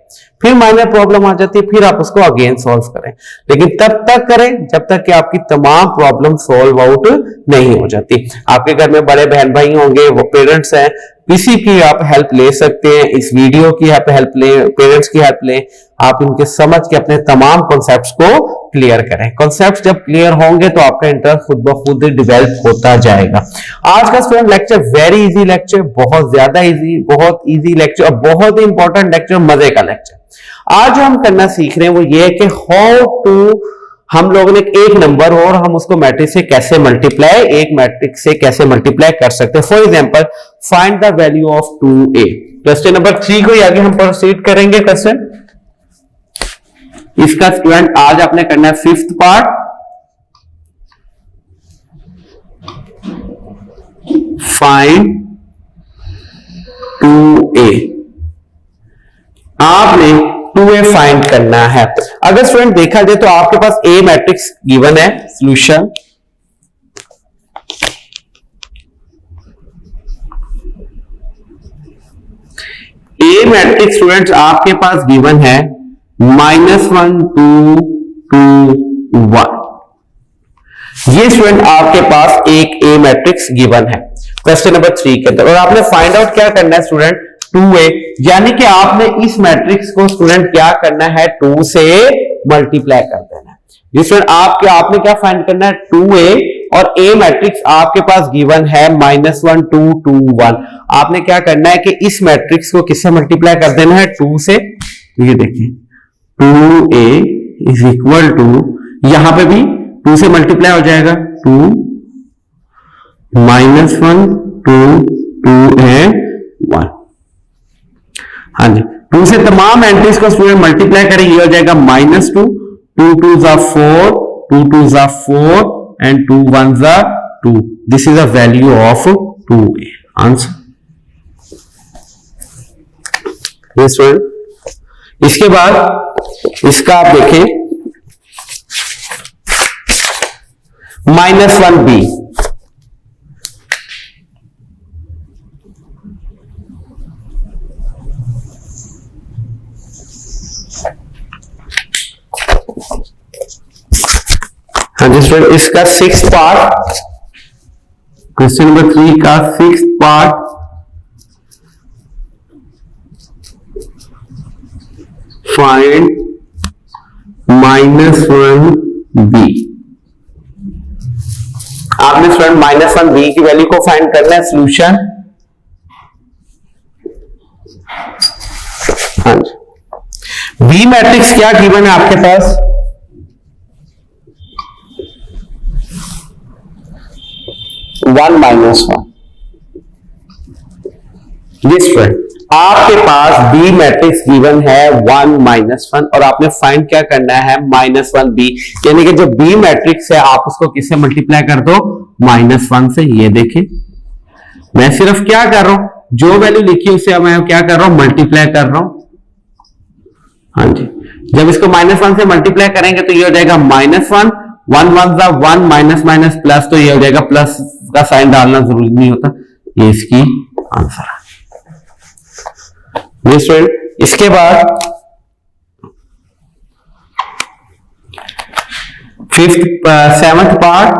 फिर माइनर प्रॉब्लम आ जाती है, फिर आप उसको अगेन सॉल्व करें, लेकिन तब तक करें जब तक कि आपकी तमाम प्रॉब्लम सॉल्व आउट नहीं हो जाती। आपके घर में बड़े बहन भाई होंगे, वो पेरेंट्स हैं, किसी की आप हेल्प ले सकते हैं, इस वीडियो की आप हेल्प लें, पेरेंट्स की हेल्प लें, आप इनके समझ के अपने तमाम कॉन्सेप्ट्स को क्लियर करें। कॉन्सेप्ट्स जब क्लियर होंगे तो आपका इंटरेस्ट खुद ब खुद डेवलप होता जाएगा। आज का student lecture very easy lecture, बहुत ज्यादा इजी, बहुत इजी लेक्चर और बहुत ही इंपॉर्टेंट लेक्चर, मजे का लेक्चर। आज जो हम करना सीख रहे हैं वो ये है कि हाउ टू, हम लोगों ने एक नंबर और हम उसको मैट्रिक्स से कैसे मल्टीप्लाई, एक मैट्रिक्स से कैसे मल्टीप्लाई कर सकते हैं। For example find the value of 2a। Question number 3 को आगे हम प्रोसीड करेंगे। क्वेश्चन इसका स्टूडेंट आज आपने करना है 5th पार्ट। फाइंड 2a, आपने 2a फाइंड करना है। अगर स्टूडेंट देखा जाए तो आपके पास a मैट्रिक्स गिवन है, सॉल्यूशन a मैट्रिक्स स्टूडेंट्स आपके पास गिवन है -1 2 2 1। ये स्टूडेंट आपके पास एक a मैट्रिक्स गिवन है क्वेश्चन नंबर 3 के अंदर, और आपने फाइंड आउट क्या करना है स्टूडेंट 2a, यानी कि आपने इस मैट्रिक्स को स्टूडेंट क्या करना है 2 से मल्टीप्लाई कर देना है। जिसमें आपने क्या फाइंड करना है 2a, और a मैट्रिक्स आपके पास गिवन है -1 2 2 1। आपने क्या करना है कि इस मैट्रिक्स को किससे मल्टीप्लाई कर देना है 2 से। तो ये देखिए 2a इज इक्वल टू, यहां पे भी 2 से मल्टीप्लाई हो जाएगा, 2 -1 2 2 एंड 1। हाँ जी, 2 से तमाम एंट्रीज को स्टूडेंट मल्टीप्लाई करें, ये हो जाएगा -2 2 2 जा 4 2 2 जा 4 एंड 2 1 जा 2। This is the value of 2a। Answer ये स्टूडेंट। इसके बाद इसका आप देखें -1b, हाँ जी स्टूडेंट, इसका 6th पार्ट, क्वेश्चन नंबर 3 का 6th पार्ट, फाइंड -1b। आपने स्टूडेंट -1b की वैल्यू को फाइंड करना है, सॉल्यूशन। हाँ जी, b मैट्रिक्स क्या गिवन है आपके पास, -1। दिस फ्रेंड आपके पास b मैट्रिक्स गिवन है 1 -1, और आपने फाइंड क्या करना है -1b, यानी कि जो b मैट्रिक्स है आप उसको किससे मल्टीप्लाई कर दो, -1 से। ये देखिए मैं सिर्फ क्या कर रहा हूं, जो वैल्यू लिखी उसे मैं क्या कर रहा हूं, मल्टीप्लाई कर रहा हूं। हाँ जी, जब इसको -1 से मल्टीप्लाई करेंगे तो ये हो जाएगा -1 1 1 जा 1 माइनस माइनस प्लस, तो ये हो जाएगा, प्लस का साइन डालना जरूरी नहीं होता। ये इसकी आंसर है। इसके बाद 7th part,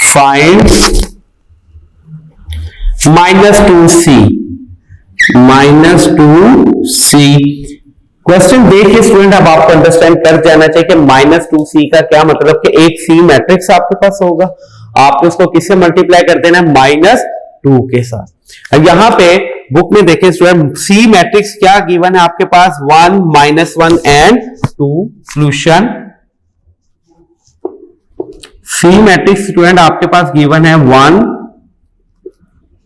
find -2c। Question देखिए स्टूडेंट, अब आपको अंडरस्टैंड कर जाना चाहिए कि -2c का क्या मतलब, कि एक सी मैट्रिक्स आपके पास होगा, आपको उसको किससे मल्टीप्लाई कर देना है, -2 के साथ। अब यहां पे बुक में देखें स्टूडेंट, सी मैट्रिक्स क्या गिवन है आपके पास, 1 -1 and 2। Solution, C matrix student आपके पास गिवन है 1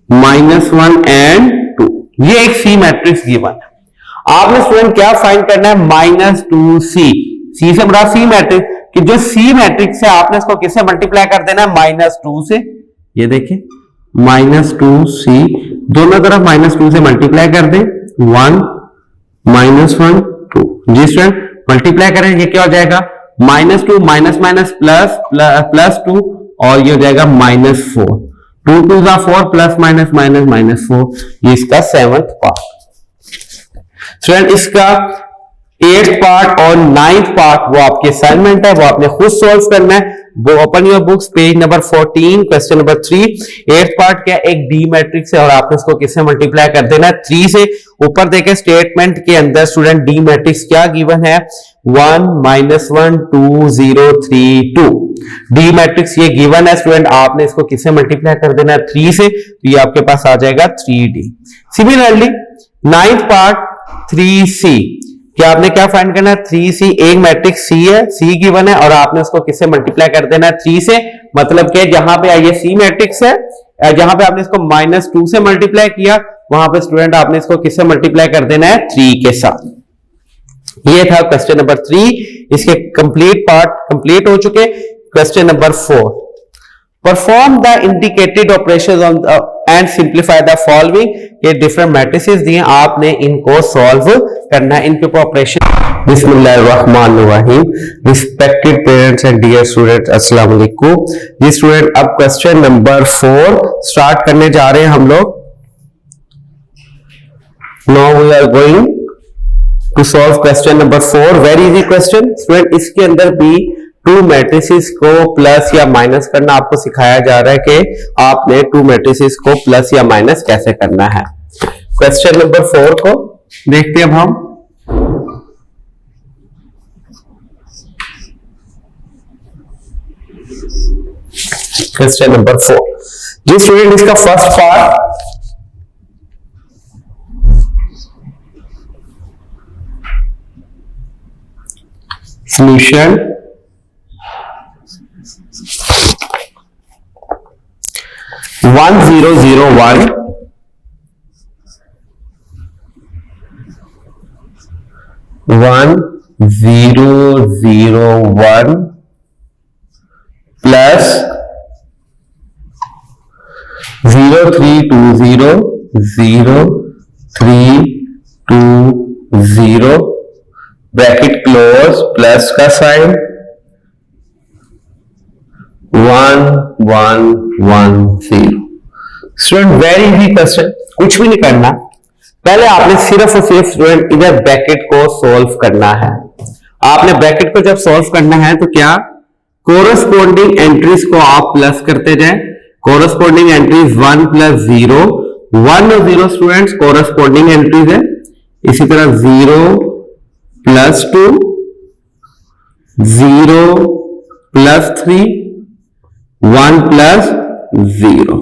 -1 एंड 2। ये एक सी मैट्रिक्स गिवन है। आपने स्टूडेंट क्या फाइंड करना है, -2c। सी से बड़ा सी मैट्रिक्स, कि जो सी मैट्रिक्स है आपने इसको किससे मल्टीप्लाई कर देना है, -2 से। ये देखिए -2c, दोनों तरफ -2 से मल्टीप्लाई कर दे, 1 -1 2। जी स्टूडेंट, मल्टीप्लाई करें, ये क्या हो जाएगा, -2 माइनस माइनस प्लस प्लस 2, और ये हो जाएगा -4। 2 2 4 प्लस माइनस माइनस माइनस 4, ये इसका 7th पार्ट। स्टूडेंट इसका 8th पार्ट और 9th पार्ट वो आपके असाइनमेंट है, वो आपने खुद सॉल्व करना है। वो open your books, page number 14, question number 3। 8th part क्या, एक डी मैट्रिक्स है और आपने इसको किससे मल्टीप्लाई कर देना है, 3 से। ऊपर देखें स्टेटमेंट के अंदर स्टूडेंट डी मैट्रिक्स क्या गिवन है, 1 -1 2 0 3 2। डी मैट्रिक्स ये गिवन है स्टूडेंट, आपने इसको किससे मल्टीप्लाई कर देना है, 3 से, तो ये आपके पास आ जाएगा 3D। Similarly 9th part 3C, क्या आपने क्या फाइंड करना है, 3C। एक मैट्रिक्स C है, C गिवन है और आपने उसको किससे मल्टीप्लाई कर देना है, 3 से। मतलब कि जहां पे ये C मैट्रिक्स है, जहां पे आपने इसको -2 से मल्टीप्लाई किया, वहां पे स्टूडेंट आपने इसको किससे मल्टीप्लाई कर देना है, 3 के साथ। ये था क्वेश्चन नंबर 3, इसके कंप्लीट पार्ट कंप्लीट हो चुके। Question number 4, perform the indicated operations on and simplify the following. ये डिफरेंट मैट्रिसेस दिए, आपने इनको सॉल्व करना है, इनके ऊपर ऑपरेशन। बिस्मिल्लाहिर्रहमानिर्रहीम। Respected parents and dear students, अस्सलाम वालेकुम। जी स्टूडेंट, अब क्वेश्चन नंबर 4 स्टार्ट करने जा रहे हैं हम लोग। Now we are going to solve question number 4। Very easy question student. इसके अंदर भी 2 मैट्रिसेस को प्लस या माइनस करना आपको सिखाया जा रहा है कि आपने 2 मैट्रिसेस को प्लस या माइनस कैसे करना है। क्वेश्चन नंबर 4 को देखते हैं अब हम। क्वेश्चन नंबर 4, जी स्टूडेंट, इसका first part solution 1001 1001 plus 0320 0320 bracket close, plus का sign 1110। Student very easy question, कुछ भी नहीं करना, पहले आपने सिर्फ और सिर्फ स्टूडेंट इधर ब्रैकेट को सॉल्व करना है। आपने ब्रैकेट को जब सॉल्व करना है तो क्या, कोरस्पॉन्डिंग एंट्रीज को आप प्लस करते जाएं। कोरस्पॉन्डिंग एंट्रीज 1 + 0, 1 और 0 स्टूडेंट्स कोरस्पॉन्डिंग एंट्रीज है। इसी तरह 0 + 2, 0 + 3, 1 + 0,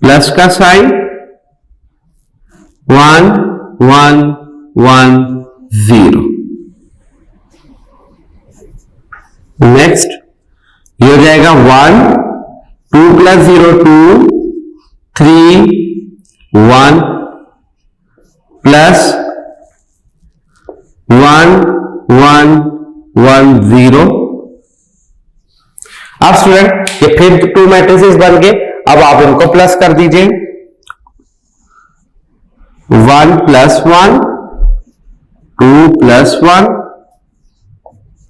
प्लस का साइन 1 1 1 0। नेक्स्ट ये हो जाएगा 1 2 + 0 2 3 1 प्लस 1 1 1 0। अब स्टूडेंट ये फिर 2 मैट्रिसेस बन गए, अब आप इनको प्लस कर दीजिए। 1 + 1 2 + 1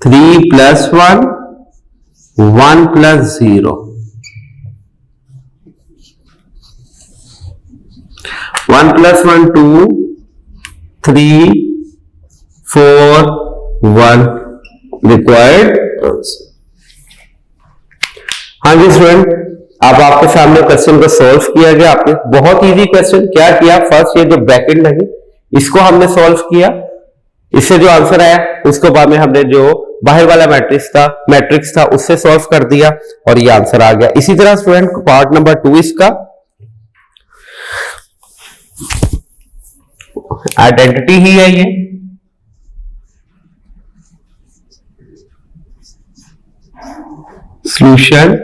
3 + 1 1 + 0 1 + 1 2 3 4 1 रिक्वायर्ड आंसर। हाँ जी स्टूडेंट, अब आपके सामने क्वेश्चन को सॉल्व किया गया। आपने बहुत इजी क्वेश्चन क्या किया, फर्स्ट ये जो ब्रैकेट लगी इसको हमने सॉल्व किया, इससे जो आंसर आया उसको बाद में हमने जो बाहर वाला मैट्रिक्स था उससे सॉल्व कर दिया और ये आंसर आ गया। इसी तरह स्टूडेंट पार्ट नंबर 2 इसका आइडेंटिटी ही है, ये सॉल्यूशन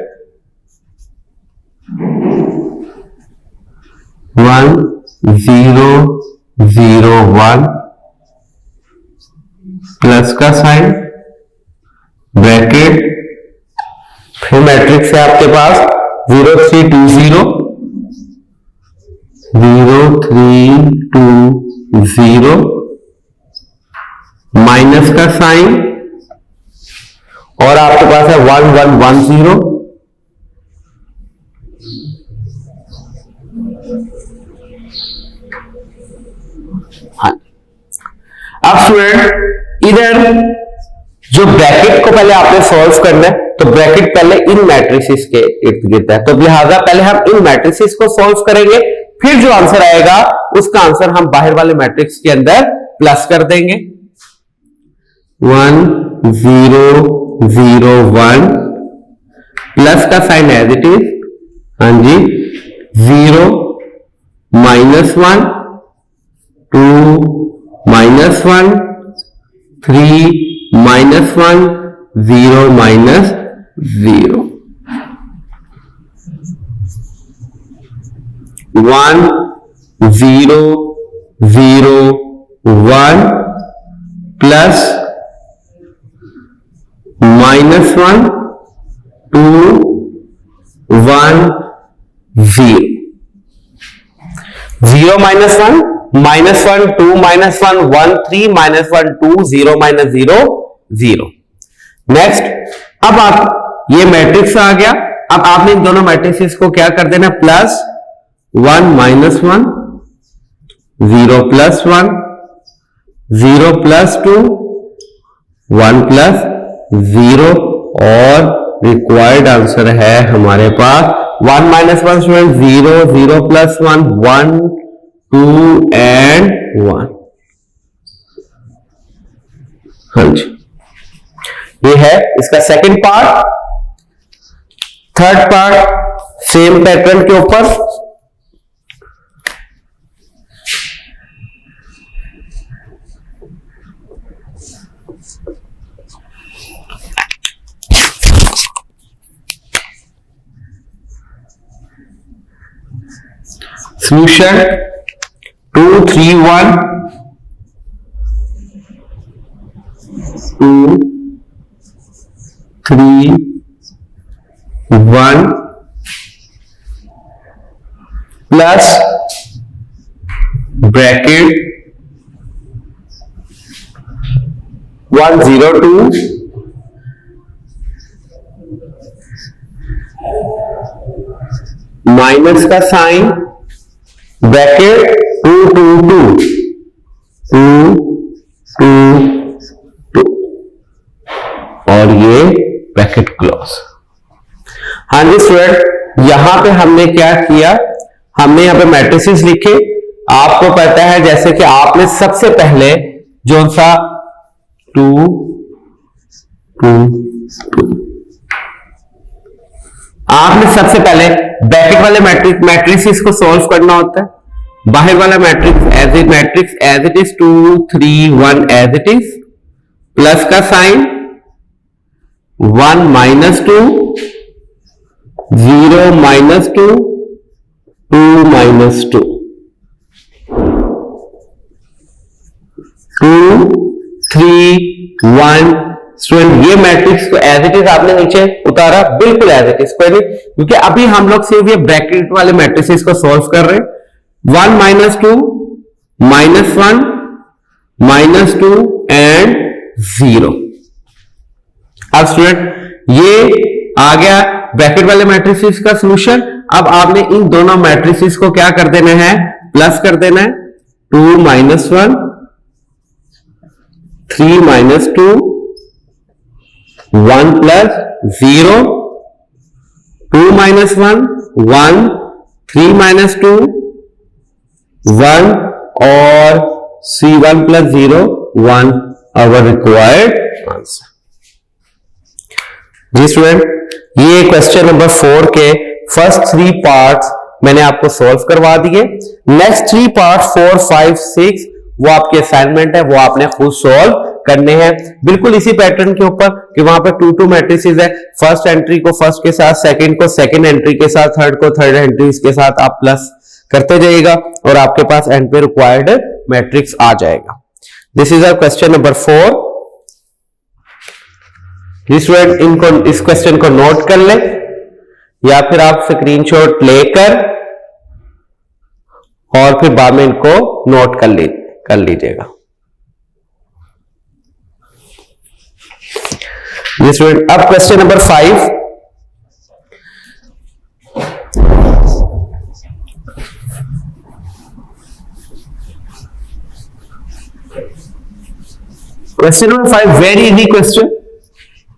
1001 प्लस का साइन ब्रैकेट, फिर मैट्रिक्स है आपके पास 0320 0320 माइनस का साइन और आपके पास है 1110 अब स्टूडेंट इधर जो ब्रैकेट को पहले आपने सॉल्व करना है, तो ब्रैकेट पहले इन मैट्रिसेस के इर्द गिर्द है, तो लिहाजा पहले हम इन मैट्रिसेस को सॉल्व करेंगे, फिर जो आंसर आएगा उसका आंसर हम बाहर वाले मैट्रिक्स के अंदर प्लस कर देंगे। 1 0 0 1 प्लस का साइन एज इट इज, हाँ जी, 0 -1 2 -1 3 -1 0 -0 1 0 0 1 प्लस -1 2 1 0 0 -1 -1 2 -1 1 3 -1 2 0 -0 0। नेक्स्ट, अब आप ये मैट्रिक्स आ गया, अब आपने इन दोनों मैट्रिक्स को क्या कर देना, प्लस 1 -1 0 +1 0 +2 1 +0 और रिक्वायर्ड आंसर है हमारे पास 1 -1 स्टूडेंट 0 0 +1 1 2 and 1। हाँ जी, ये है इसका second part. Third part same pattern के ऊपर, solution 2 3 1 2 3 1 प्लस ब्रैकेट 1 0 2 माइनस का साइन ब्रैकेट 2 2 2 2 2 2 और ये ब्रैकेट क्लोज। हाँ जी स्टूडेंट, यहां पे हमने क्या किया, हमने यहां पे मैट्रिसेस लिखे। आपको पता है जैसे कि आपने सबसे पहले जो सा 2 2 2 आपने सबसे पहले ब्रैकेट वाले मैट्रिसेस को सॉल्व करना होता है। बाहर वाला matrix as it is 2 3 1 as it is, plus का साइन 1 -2 0 -2 2 -2 2 3 1। स्टूडेंट ये मैट्रिक्स को एज इट इज आपने नीचे उतारा, बिल्कुल एज इट इज, कोई नहीं, क्योंकि अभी हम लोग सिर्फ ये ब्रैकेट वाले मैट्रिसेस को सॉल्व कर रहे हैं। 1 -2 -1 -2 एंड 0। अब स्टूडेंट ये आ गया ब्रैकेट वाले मैट्रिसेस का सॉल्यूशन। अब आपने इन दोनों मैट्रिसेस को क्या कर देना है, प्लस कर देना है। 2 -1 3 -2 1 + 0 2 -1 1 3 -2 1 और C1 + 0 1 our required answer। जी स्टूडेंट, ये क्वेश्चन नंबर 4 के फर्स्ट 3 पार्ट्स मैंने आपको सॉल्व करवा दिए। नेक्स्ट 3 पार्ट 4 5 6 वो आपके असाइनमेंट है, वो आपने खुद सॉल्व करने हैं, बिल्कुल इसी पैटर्न के ऊपर कि वहां पर 2 2 मैट्रिसेस है। फर्स्ट एंट्री को फर्स्ट के साथ, सेकंड को सेकंड एंट्री के साथ, थर्ड को थर्ड एंट्री के साथ आप प्लस करते जाइएगा और आपके पास एंड पे रिक्वायर्ड मैट्रिक्स आ जाएगा। This is our question number 4। Student इनको इस क्वेश्चन को नोट कर ले या फिर आप स्क्रीनशॉट लेकर और फिर बाद में इनको नोट कर लीजिएगा। स्टूडेंट अब question number 5, question number 5 very easy question.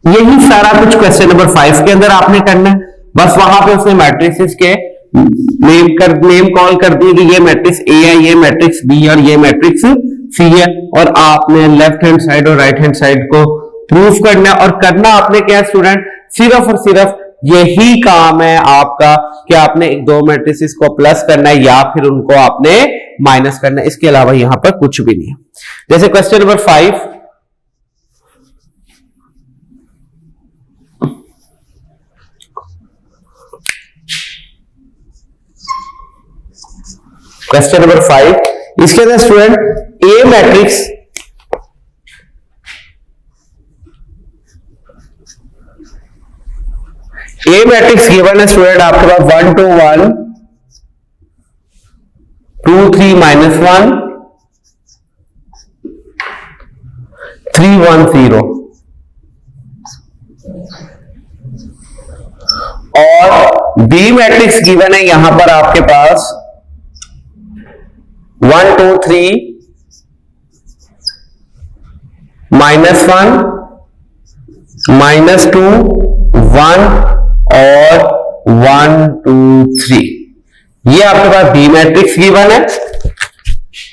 यही सारा कुछ क्वेश्चन नंबर 5 के अंदर आपने करना है। बस वहां पे उसने मैट्रिसेस के नेम कॉल कर दिए कि ये मैट्रिक्स ए है, ये मैट्रिक्स बी और ये मैट्रिक्स सी है, और आपने लेफ्ट हैंड साइड और राइट हैंड साइड को प्रूफ करना है। और करना आपने क्या स्टूडेंट, सिर्फ और सिर्फ यही काम है आपका कि आपने एक दो मैट्रिसेस को प्लस करना है या फिर उनको आपने माइनस करना है। इसके अलावा यहां पर कुछ भी नहीं है। जैसे क्वेश्चन नंबर 5, क्वेश्चन नंबर 5, इसके अंदर स्टूडेंट ए मैट्रिक्स गिवन है स्टूडेंट आपके पास 1 2 1 2 3 -1 3 1 0, और बी मैट्रिक्स गिवन है यहां पर आपके पास 1 2 3 -1 -2 1 और 1 2 3, ये आपके पास बी मैट्रिक्स गिवन है।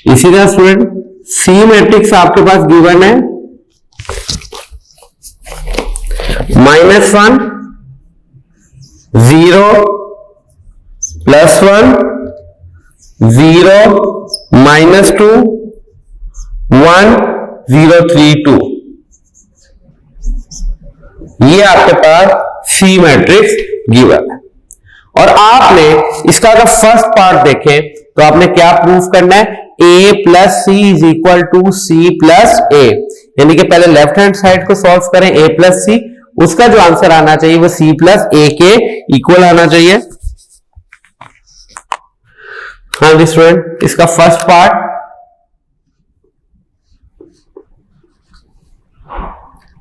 इसी तरह स्टूडेंट सी मैट्रिक्स आपके पास गिवन है -1 0 +1 0 -2 1 0 3 2, ये आपके पास सी मैट्रिक्स गिवन है। और आपने इसका अगर फर्स्ट पार्ट देखें तो आपने क्या प्रूफ करना है, a plus C is equal to C plus A, यानी कि पहले लेफ्ट हैंड साइड को सॉल्व करें a प्लस सी, उसका जो आंसर आना चाहिए वो c प्लस ए के इक्वल आना चाहिए। हाँ जी स्टूडेंट, इसका first part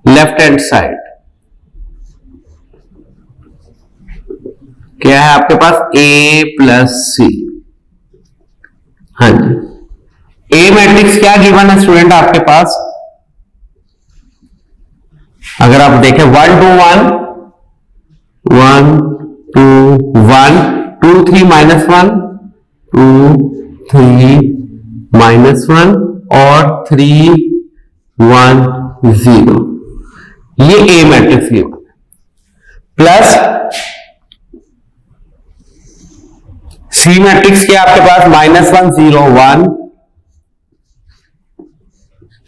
left hand side क्या है आपके पास, a प्लस सी। हाँ जी, ए मैट्रिक्स क्या गिवन है स्टूडेंट आपके पास, अगर आप देखें 1 2 1 1 2 1 2 3 -1 2 3 -1 और 3 1 0, ये A matrix given plus C matrix क्या आपके पास -1 0 1,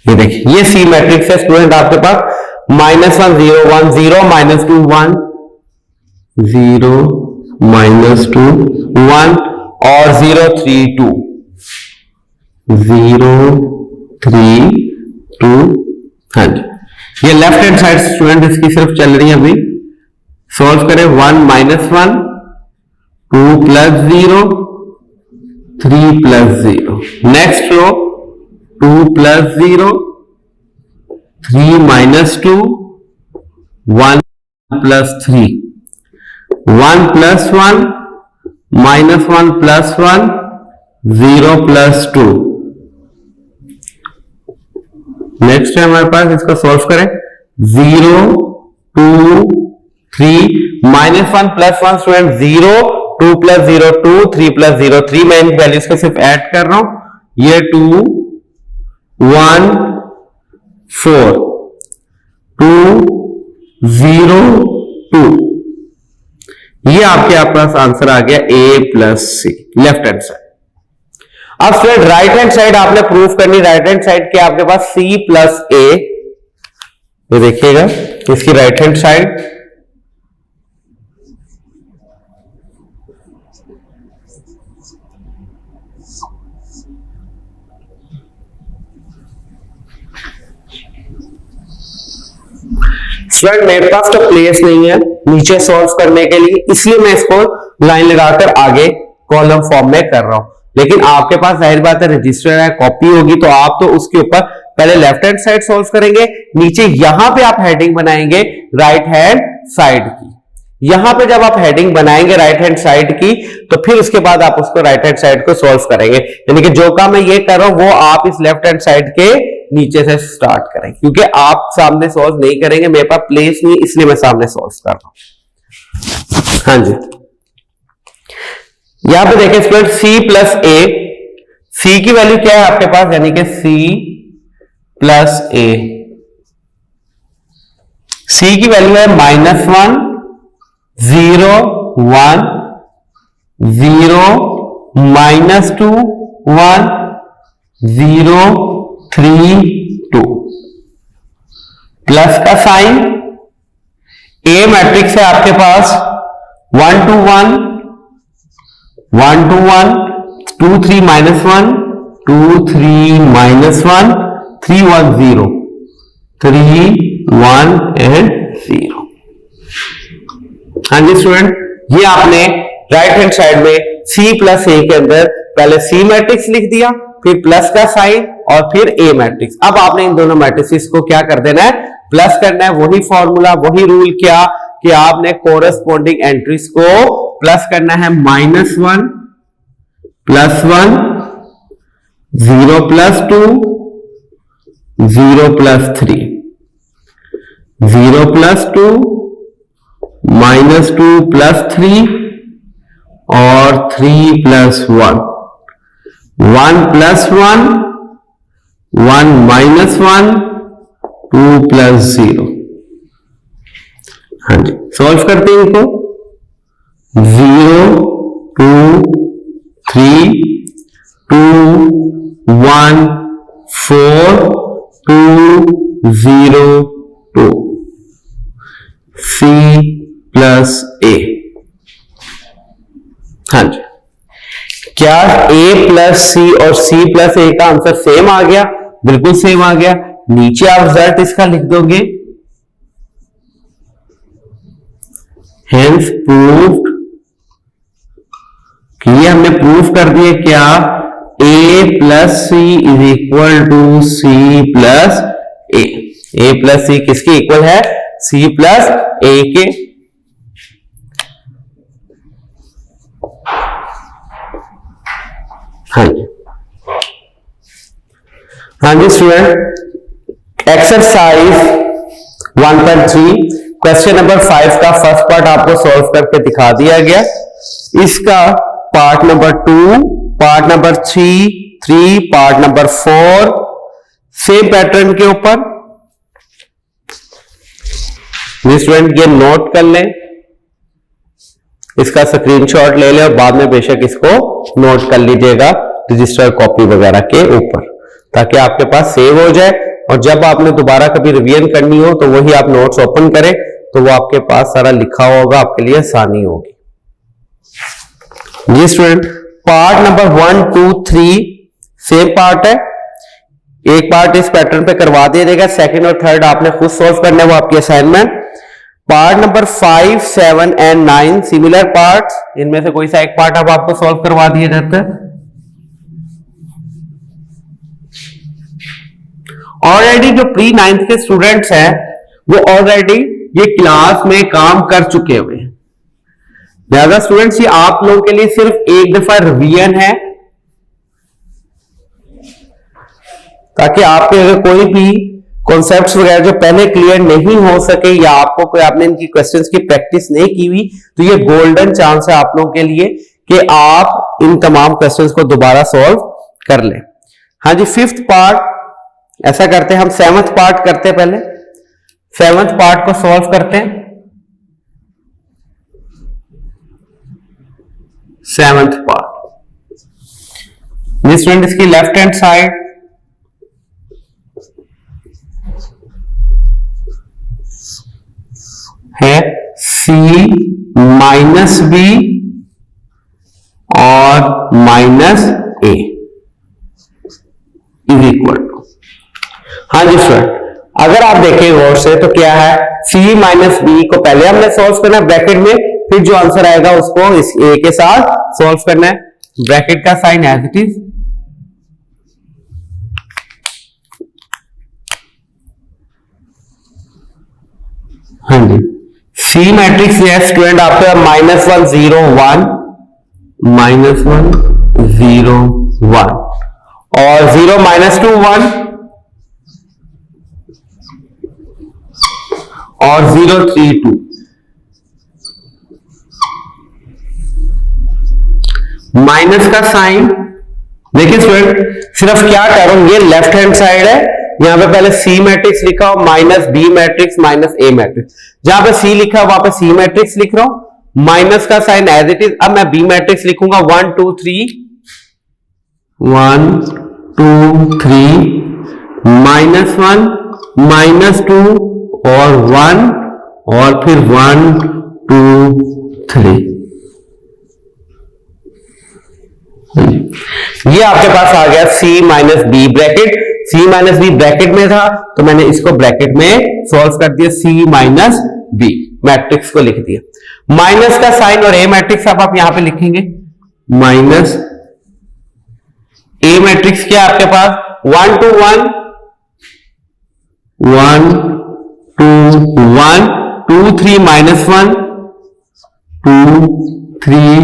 ये देखिए ये सी मैट्रिक्स है स्टूडेंट आपके पास -1 0 1 0 -2 1 0 -2 1 और 0 3 2 0 3 2। हाँ जी, ये लेफ्ट हैंड साइड स्टूडेंट इसकी सिर्फ चल रही है अभी। सॉल्व करें 1 -1 2 + 0 3 + 0, नेक्स्ट रो 2 + 0 3 -2 1 + 3 1 + 1 -1 + 1 0 + 2। नेक्स्ट है हमारे पास, इसको सॉल्व करें 0 2 3 -1 + 1 स्टूडेंट 0 2 + 0 2 3 + 0 3, मैं इन वैल्यूज को सिर्फ ऐड कर रहा हूं, ये 2 1 4 2 0 2, ये आपके पास आंसर आ गया a plus C left hand side. अब स्टूडेंट राइट हैंड साइड आपने प्रूफ करनी, राइट हैंड साइड के आपके पास c प्लस ए, ये देखिएगा इसकी राइट हैंड साइड स्टूडेंट मेरे पास तो प्लेस नहीं है नीचे सॉल्व करने के लिए, इसलिए मैं इसको लाइन लगाकर आगे कॉलम फॉर्म में कर रहा हूं। लेकिन आपके पास जाहिर बात है रजिस्टर है, कॉपी होगी, तो आप तो उसके ऊपर पहले लेफ्ट हैंड साइड सॉल्व करेंगे, नीचे यहां पे आप हेडिंग बनाएंगे राइट हैंड साइड की। यहां पे जब आप हेडिंग बनाएंगे राइट हैंड साइड की तो फिर उसके बाद आप उसको राइट हैंड साइड को सॉल्व करेंगे। यानी कि जो काम मैं ये कर रहा हूं वो आप इस लेफ्ट हैंड साइड के नीचे से स्टार्ट करें, क्योंकि आप सामने सॉल्व नहीं करेंगे, मेरे पास प्लेस नहीं, इसलिए मैं सामने सॉल्व कर रहा हूं। हाँ जी, यहां पे देखें स्टूडेंट सी प्लस ए, सी की वैल्यू क्या है आपके पास, यानी कि सी प्लस ए, सी की वैल्यू है -1 0 1 0 -2 1 0 3 2, प्लस का साइन, ए मैट्रिक्स है आपके पास 1 2 1 1 2 1 2 3 -1 2 3 -1 3 1 0 3 1 and 0। हाँ जी स्टूडेंट, ये आपने राइट हैंड साइड में C प्लस ए के अंदर पहले C मैट्रिक्स लिख दिया, फिर प्लस का साइन और फिर A मैट्रिक्स। अब आपने इन दोनों मैट्रिक्स को क्या कर देना है, प्लस करना है। वही फॉर्मूला, वही रूल, क्या कि आपने कोरस्पॉन्डिंग एंट्रीज को प्लस करना है। -1 +1 0 +2 0 +3 0 +2 -2 +3 और 3 +1 1 +1 1 -1 2 +0। हाँ जी, सॉल्व करते हैं इनको। 0 2 3 2 1 4 2 0 2 C प्लस ए। हाँ जी, क्या A प्लस C और C प्लस ए का आंसर सेम आ गया? बिल्कुल सेम आ गया। नीचे आप रिजल्ट इसका लिख दोगे, हेंस प्रूव्ड, कि ये हमने प्रूव कर दिया क्या, A plus C is equal to C plus A. A plus C किसके इक्वल है? C प्लस ए के। हाँ जी, हाँ जी स्टूडेंट, एक्सरसाइज 1.3 क्वेश्चन नंबर 5 का फर्स्ट पार्ट आपको सॉल्व करके दिखा दिया गया। इसका part number 2, part number 3, part number 4 same pattern के ऊपर। स्टूडेंट ये नोट कर लें, इसका स्क्रीनशॉट ले लें और बाद में बेशक इसको नोट कर लीजिएगा रजिस्टर कॉपी वगैरह के ऊपर, ताकि आपके पास सेव हो जाए और जब आपने दोबारा कभी रिवीजन करनी हो तो वही आप नोट्स ओपन करें तो वो आपके पास सारा लिखा होगा, आपके लिए आसानी होगी। जी student, part number 1 2 3 same part है। एक पार्ट इस पैटर्न पे करवा दिया जाएगा, सेकंड और थर्ड आपने खुद सॉल्व करना है, वो आपकी assignment. Part number 5 7 and 9 similar parts, इनमें से कोई सा एक पार्ट अब आपको सॉल्व करवा दिया जाता है। ऑलरेडी जो प्री 9th के स्टूडेंट्स हैं वो ऑलरेडी ये क्लास में काम कर चुके हुए हैं। लिहाजा स्टूडेंट्स ये आप लोगों के लिए सिर्फ एक दफा रिवीजन है, ताकि आपके अगर कोई भी कॉन्सेप्ट्स वगैरह जो पहले क्लियर नहीं हो सके या आपको कोई आपने इनकी क्वेश्चंस की प्रैक्टिस नहीं की हुई, तो ये गोल्डन चांस है आप लोगों के लिए कि आप इन तमाम क्वेश्चंस को दोबारा सॉल्व कर लें। हाँ जी, 5th पार्ट ऐसा करते हैं, हम 7th पार्ट करते हैं। पहले 7th पार्ट को सॉल्व करते हैं। 7th पार्ट, दिस स्टूडेंट इसकी लेफ्ट हैंड साइड है C माइनस B और minus A is equal to. हाँ जी स्टूडेंट, अगर आप देखें गौर से तो क्या है, C माइनस B को पहले हमने सॉल्व करना है ब्रैकेट में, फिर जो आंसर आएगा उसको इस A के साथ सॉल्व करना है। ब्रैकेट का साइन एज इट इज, हाँ जी, C मैट्रिक्स है स्टूडेंट आपका -1 0 1 -1 0 1 और 0 -2 1 और 0 3 2। माइनस का साइन देखिए स्टूडेंट, सिर्फ क्या कर रहा हूं, ये लेफ्ट हैंड साइड है, यहां पे पहले सी मैट्रिक्स लिखा हो माइनस बी मैट्रिक्स माइनस ए मैट्रिक्स, जहां पे सी लिखा वहां पे सी मैट्रिक्स लिख रहा हूं, माइनस का साइन एज इट इज। अब मैं बी मैट्रिक्स लिखूंगा 1 2 3 1 2 3 -1 -2 और 1 और फिर 1 2 3। ये आपके पास आ गया सी माइनस बी ब्रैकेट, सी माइनस बी ब्रैकेट में था तो मैंने इसको ब्रैकेट में सॉल्व कर दिया, सी माइनस बी मैट्रिक्स को लिख दिया। माइनस का साइन और ए मैट्रिक्स अब आप यहां पे लिखेंगे, माइनस ए मैट्रिक्स क्या आपके पास 1 2 1 1 2 1 2 3 -1 2 3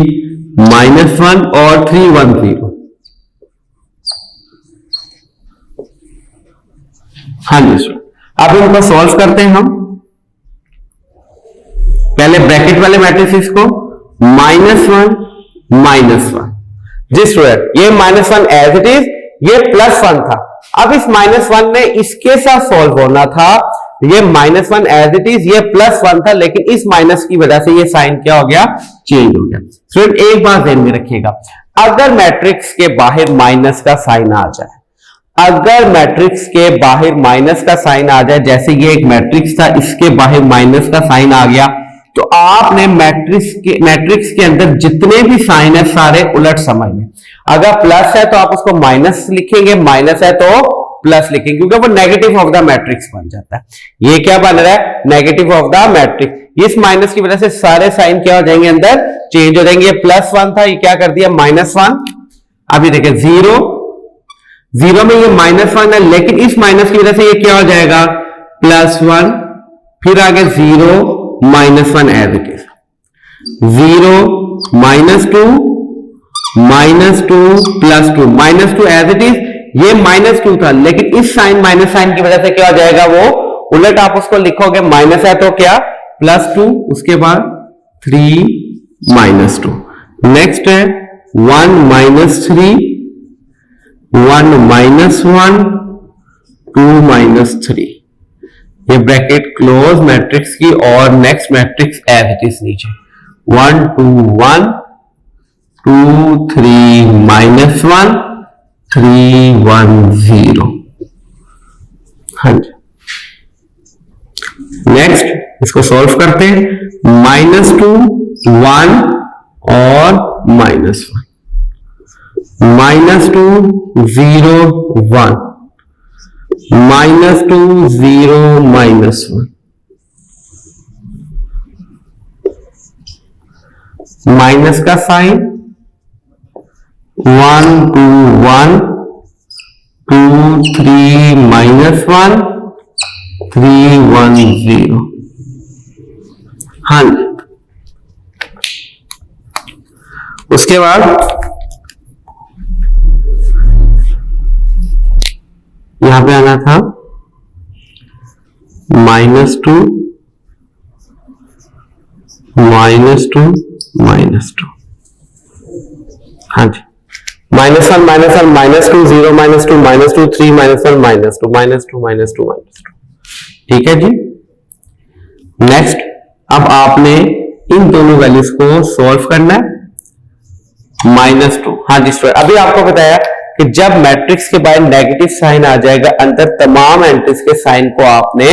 -1 और 3 1 0। हाँ जी सर, अब इनको सॉल्व करते हैं हम। पहले ब्रैकेट वाले मैट्रिक्स को -1 -1 जी स्टूडेंट, ये -1 एज इट इज, ये +1 था। अब इस -1 ने इसके साथ सॉल्व होना था, ये -1 एज इट इज, ये +1 था, लेकिन इस माइनस की वजह से ये साइन क्या हो गया, चेंज हो गया। स्टूडेंट एक बात ध्यान में रखिएगा, अगर मैट्रिक्स के बाहर माइनस का साइन आ जाए, अगर मैट्रिक्स के बाहर माइनस का साइन आ जाए, जैसे ये एक मैट्रिक्स था इसके बाहर माइनस का साइन आ गया, तो आपने मैट्रिक्स के अंदर जितने भी साइन है सारे उलट समझने। अगर प्लस है तो आप उसको माइनस लिखेंगे, माइनस है तो प्लस लिखेंगे, क्योंकि वो नेगेटिव ऑफ द मैट्रिक्स बन जाता है। ये क्या बन रहा है, नेगेटिव ऑफ द मैट्रिक्स। इस माइनस की वजह से सारे साइन क्या हो जाएंगे, अंदर चेंज हो जाएंगे। ये +1 था, ये क्या कर दिया -1। अभी देखिए 0 0 में ये -1 है, लेकिन इस माइनस की वजह से ये क्या हो जाएगा +1, फिर आगे 0 -1 as it is, 0 -2 +2 -2 as it is. ये -2 था, लेकिन इस साइन माइनस साइन की वजह से क्या हो जाएगा, वो उलट आप उसको लिखोगे, माइनस है तो क्या +2, उसके बाद 3 -2। नेक्स्ट है 1 -3 1 -1 2 -3। ये ब्रैकेट क्लोज मैट्रिक्स की, और next matrix as it is नीचे 1 2 1 2 3 -1 3 1 0। हाँ जी, नेक्स्ट इसको सॉल्व करते हैं, -2 1 और -1 -2 0 1 -2 0 -1 माइनस का साइन 1 2 1 2 3 -1 3 1 0। हाँ, उसके बाद यहां पे आना था -2 -2 -2। हाँ जी, -1 -1 -2 0 -2 -2 3 -1 -2 -2 -2 ठीक है जी। नेक्स्ट, अब आपने इन दोनों वैल्यूज को सॉल्व करना है। -2, हाँ जी स्टूडेंट, अभी आपको बताया कि जब मैट्रिक्स के बाहर नेगेटिव साइन आ जाएगा, अंदर तमाम एंट्रीज के साइन को आपने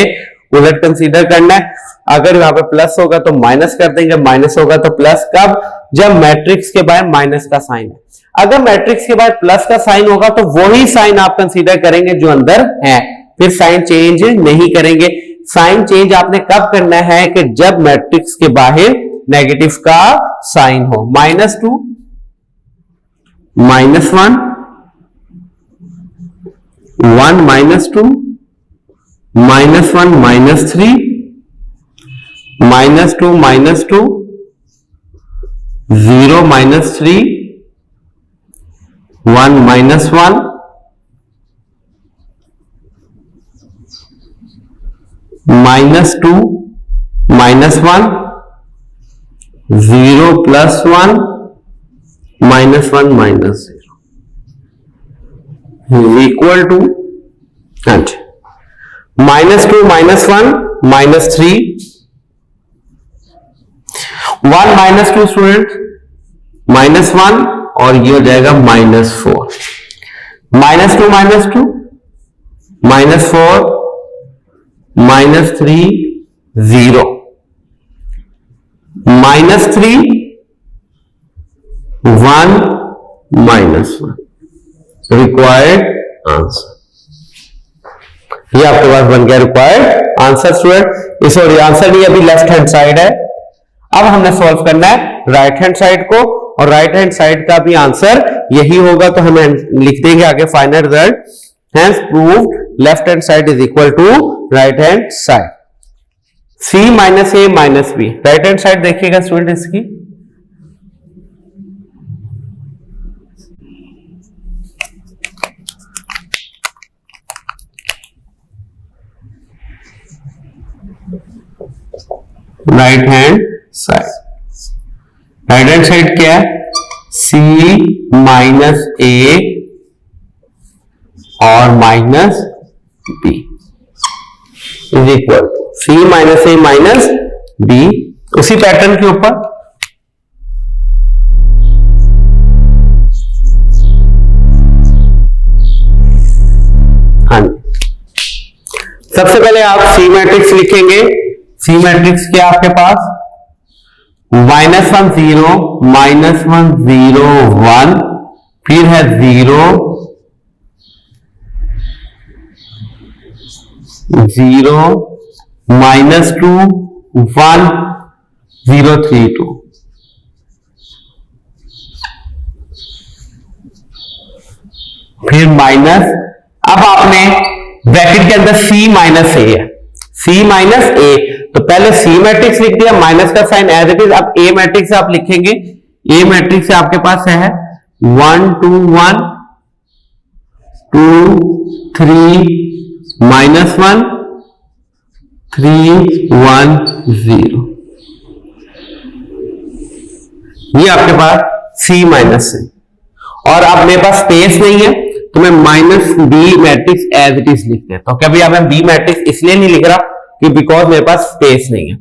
उलट कंसीडर करना है। अगर यहाँ पे प्लस होगा तो माइनस कर देंगे, माइनस होगा तो प्लस। कब, जब मैट्रिक्स के बाहर माइनस का साइन है। अगर मैट्रिक्स के बाहर प्लस का साइन होगा तो वही साइन आप कंसीडर करेंगे जो अंदर है, फिर साइन चेंज नहीं करेंगे। साइन चेंज आपने कब करना है, कि जब मैट्रिक्स के बाहर नेगेटिव का साइन हो। -2 -1 1 -2 -1 -3 -2 -2 0 -3 1 -1 -2 -1, 0 + 1, -1 -0 इक्वल टू, अच्छा, -2 -1 -3, 1 -2 स्टूडेंट -1 और ये हो जाएगा -4, -2 -2 -4 -3 0, -3 1 -1 रिक्वायर्ड आंसर। ये आपके पास बन गया required answer student. Sorry answer नहीं, अभी लेफ्ट हैंड साइड है। अब हमने सॉल्व करना है राइट हैंड साइड को, और राइट हैंड साइड का भी आंसर यही होगा, तो हमें लिख देंगे आगे final result has proved left hand side is equal to right hand side. C - A - B, right hand side देखिएगा स्टूडेंट इसकी, right hand side, right hand side क्या है? C - A और -B is equal to C - A - B। उसी pattern के ऊपर हाँ, सबसे पहले आप C मैट्रिक्स लिखेंगे। C मैट्रिक्स क्या आपके पास? -1 0 -1 0 1, फिर है 0 0 -2 1 0 3 2, फिर माइनस। अब आपने ब्रैकेट के अंदर C - A है, C - A, तो पहले C मैट्रिक्स लिख दिया, माइनस का साइन एज इट इज। अब A मैट्रिक्स आप लिखेंगे, A मैट्रिक्स आपके पास है 1 2 1 2 3 -1 3 1 0, ये आपके पास C माइनस है। और अब मेरे पास स्पेस नहीं है, तो मैं -B matrix as it is लिखते हैं। तो कभी अब मैं B मैट्रिक्स इसलिए नहीं लिख रहा कि बिकॉज मेरे पास स्पेस नहीं है।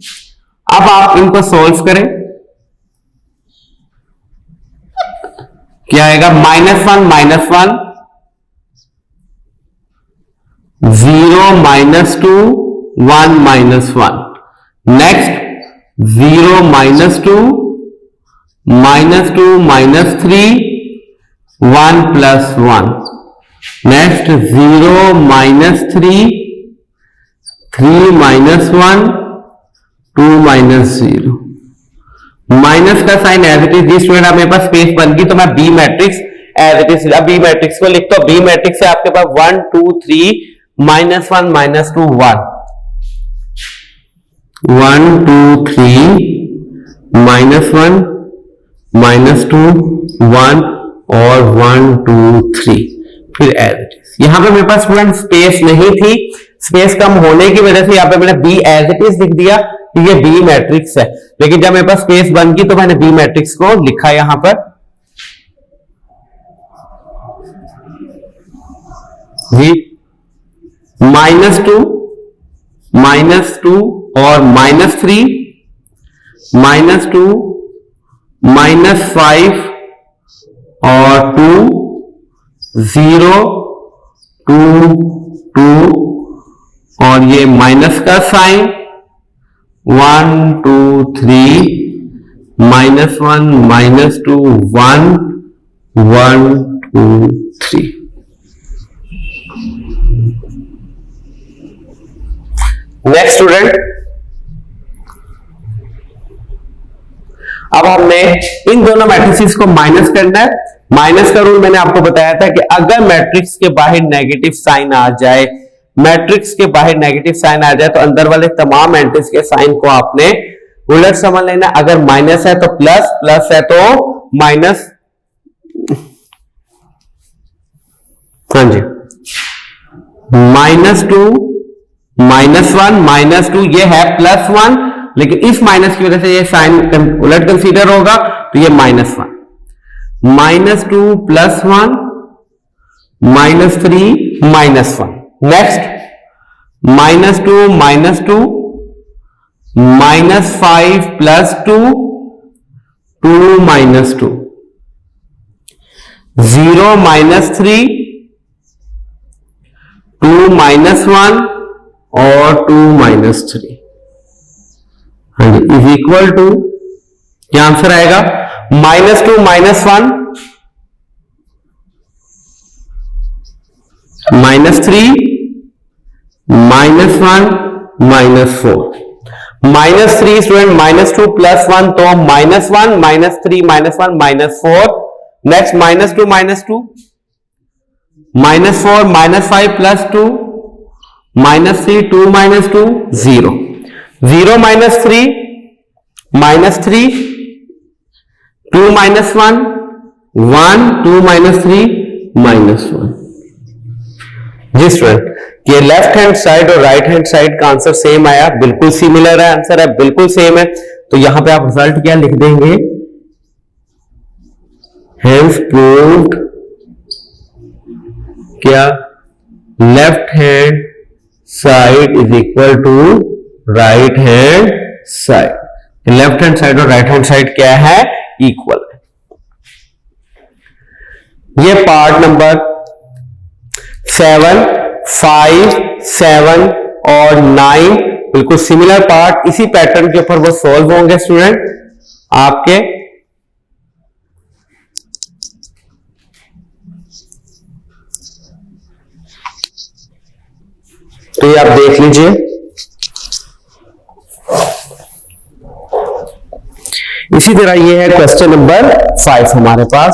अब आप इनको सोल्व करें, क्या आएगा? -1 -1 0 -2 1 -1, नेक्स्ट 0 -2 -2 -3 1 + 1, नेक्स्ट 0 -3 3 -1 2 -0, माइनस का साइन एज इट इज। जिस स्टूडेंट आप मेरे पास स्पेस बन गई, तो मैं B matrix as it is, अब B मैट्रिक्स को लिखता हूं। B मैट्रिक्स से आपके पास 1 2 3 -1 -2 1 1 2 3 -1 -2 1 और 1 2 3, फिर एज इट इज। यहां पे मेरे पास स्टूडेंट स्पेस नहीं थी, स्पेस कम होने की वजह से यहां पे मैंने B एज इट इज लिख दिया कि ये B मैट्रिक्स है। लेकिन जब मेरे पास स्पेस बन गई, तो मैंने B मैट्रिक्स को लिखा यहां पर जी -2 और -3 -2 -5 और 2 0 2 2 और ये माइनस का साइन 1 2 3 -1 -2 1 1 2 3। नेक्स्ट स्टूडेंट, अब हमने इन दोनों मैट्रिसेस को माइनस करना है। माइनस का रूल मैंने आपको बताया था कि अगर मैट्रिक्स के बाहर नेगेटिव साइन आ जाए, मैट्रिक्स के बाहर नेगेटिव साइन आ जाए, तो अंदर वाले तमाम मैट्रिक्स के साइन को आपने उलट समझ लेना। अगर माइनस है तो प्लस, प्लस है तो माइनस। हाँ जी, -2 -1 -2 ये है +1 लेकिन इस माइनस की वजह से ये साइन उलट कंसीडर होगा, तो ये -1, -2 + 1 -3 -1। नेक्स्ट -2 -2 -5 + 2 2 -2 0 -3 2 -1 और 2 -3, हाँ जी, इज इक्वल टू, क्या आंसर आएगा? -2 -1 -3 -1 -4। -3 स्टूडेंट, -2 + 1 तो -1 -3 -1 -4। नेक्स्ट -2 -2 -4 -5 + 2 -3 2 -2 0 0 -3 -3 2 -1 1 2 -3 -1। जी स्टूडेंट, ये लेफ्ट हैंड साइड और राइट हैंड साइड का आंसर सेम आया, बिल्कुल सिमिलर है, आंसर है बिल्कुल सेम है। तो यहां पे आप रिजल्ट क्या लिख देंगे? हैंस प्रूव्ड, क्या left hand side is equal to right hand side. Left hand side और राइट हैंड साइड क्या है? इक्वल है। ये पार्ट नंबर 7, 5, 7 और 9 बिल्कुल सिमिलर पार्ट, इसी पैटर्न के ऊपर वो सॉल्व होंगे स्टूडेंट आपके। तो ये आप देख लीजिए, इसी तरह ये है क्वेश्चन नंबर 5 हमारे पास।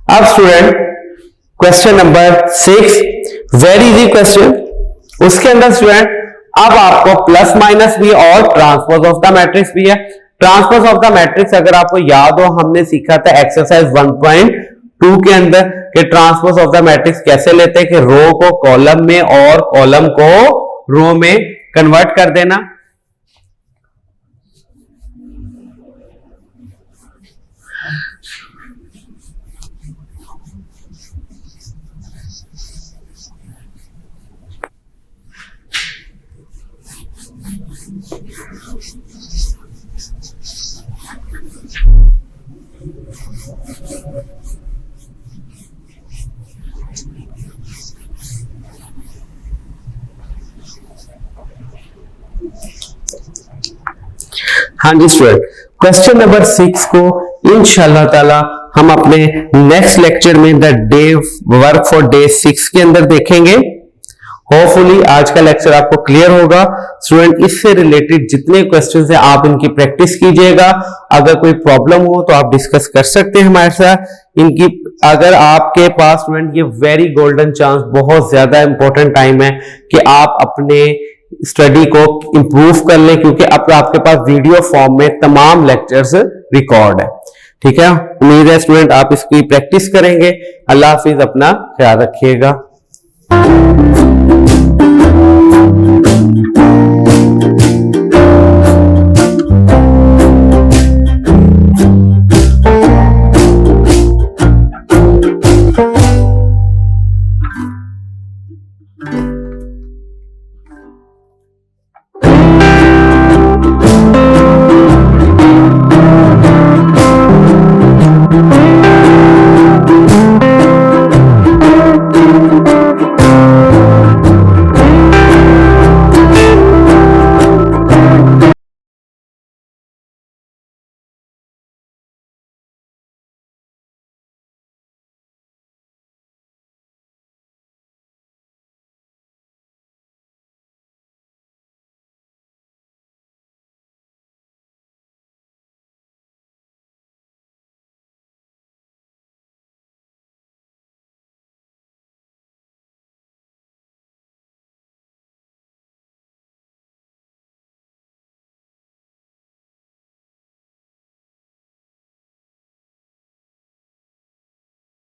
अब student question number 6, very easy question. उसके अंदर स्टूडेंट अब आपको प्लस माइनस भी और ट्रांसपोज ऑफ द मैट्रिक्स भी है। ट्रांसपोज ऑफ द मैट्रिक्स अगर आपको याद हो, हमने सीखा था एक्सरसाइज 1.2 के अंदर कि ट्रांसपोज ऑफ द मैट्रिक्स कैसे लेते हैं, कि रो को कॉलम में और कॉलम को रो में कन्वर्ट कर देना। हाँ जी स्टूडेंट, क्वेश्चन नंबर 6 को इंशाल्लाह ताला हम अपने नेक्स्ट लेक्चर में the day work for day 6 के अंदर देखेंगे। होपफुली आज का लेक्चर आपको क्लियर होगा। स्टूडेंट इससे रिलेटेड जितने क्वेश्चंस हैं आप इनकी प्रैक्टिस कीजिएगा। अगर कोई प्रॉब्लम हो तो आप डिस्कस कर सकते हैं हमारे साथ इनकी। अगर आपके पास स्टूडेंट ये वेरी गोल्डन चांस, बहुत ज्यादा इंपॉर्टेंट टाइम है कि आप अपने स्टडी को इंप्रूव कर लें, क्योंकि अब आपके पास वीडियो फॉर्म में तमाम लेक्चर्स रिकॉर्ड है। ठीक है, उम्मीद है स्टूडेंट आप इसकी प्रैक्टिस करेंगे। अल्लाह हाफिज, अपना ख्याल रखिएगा।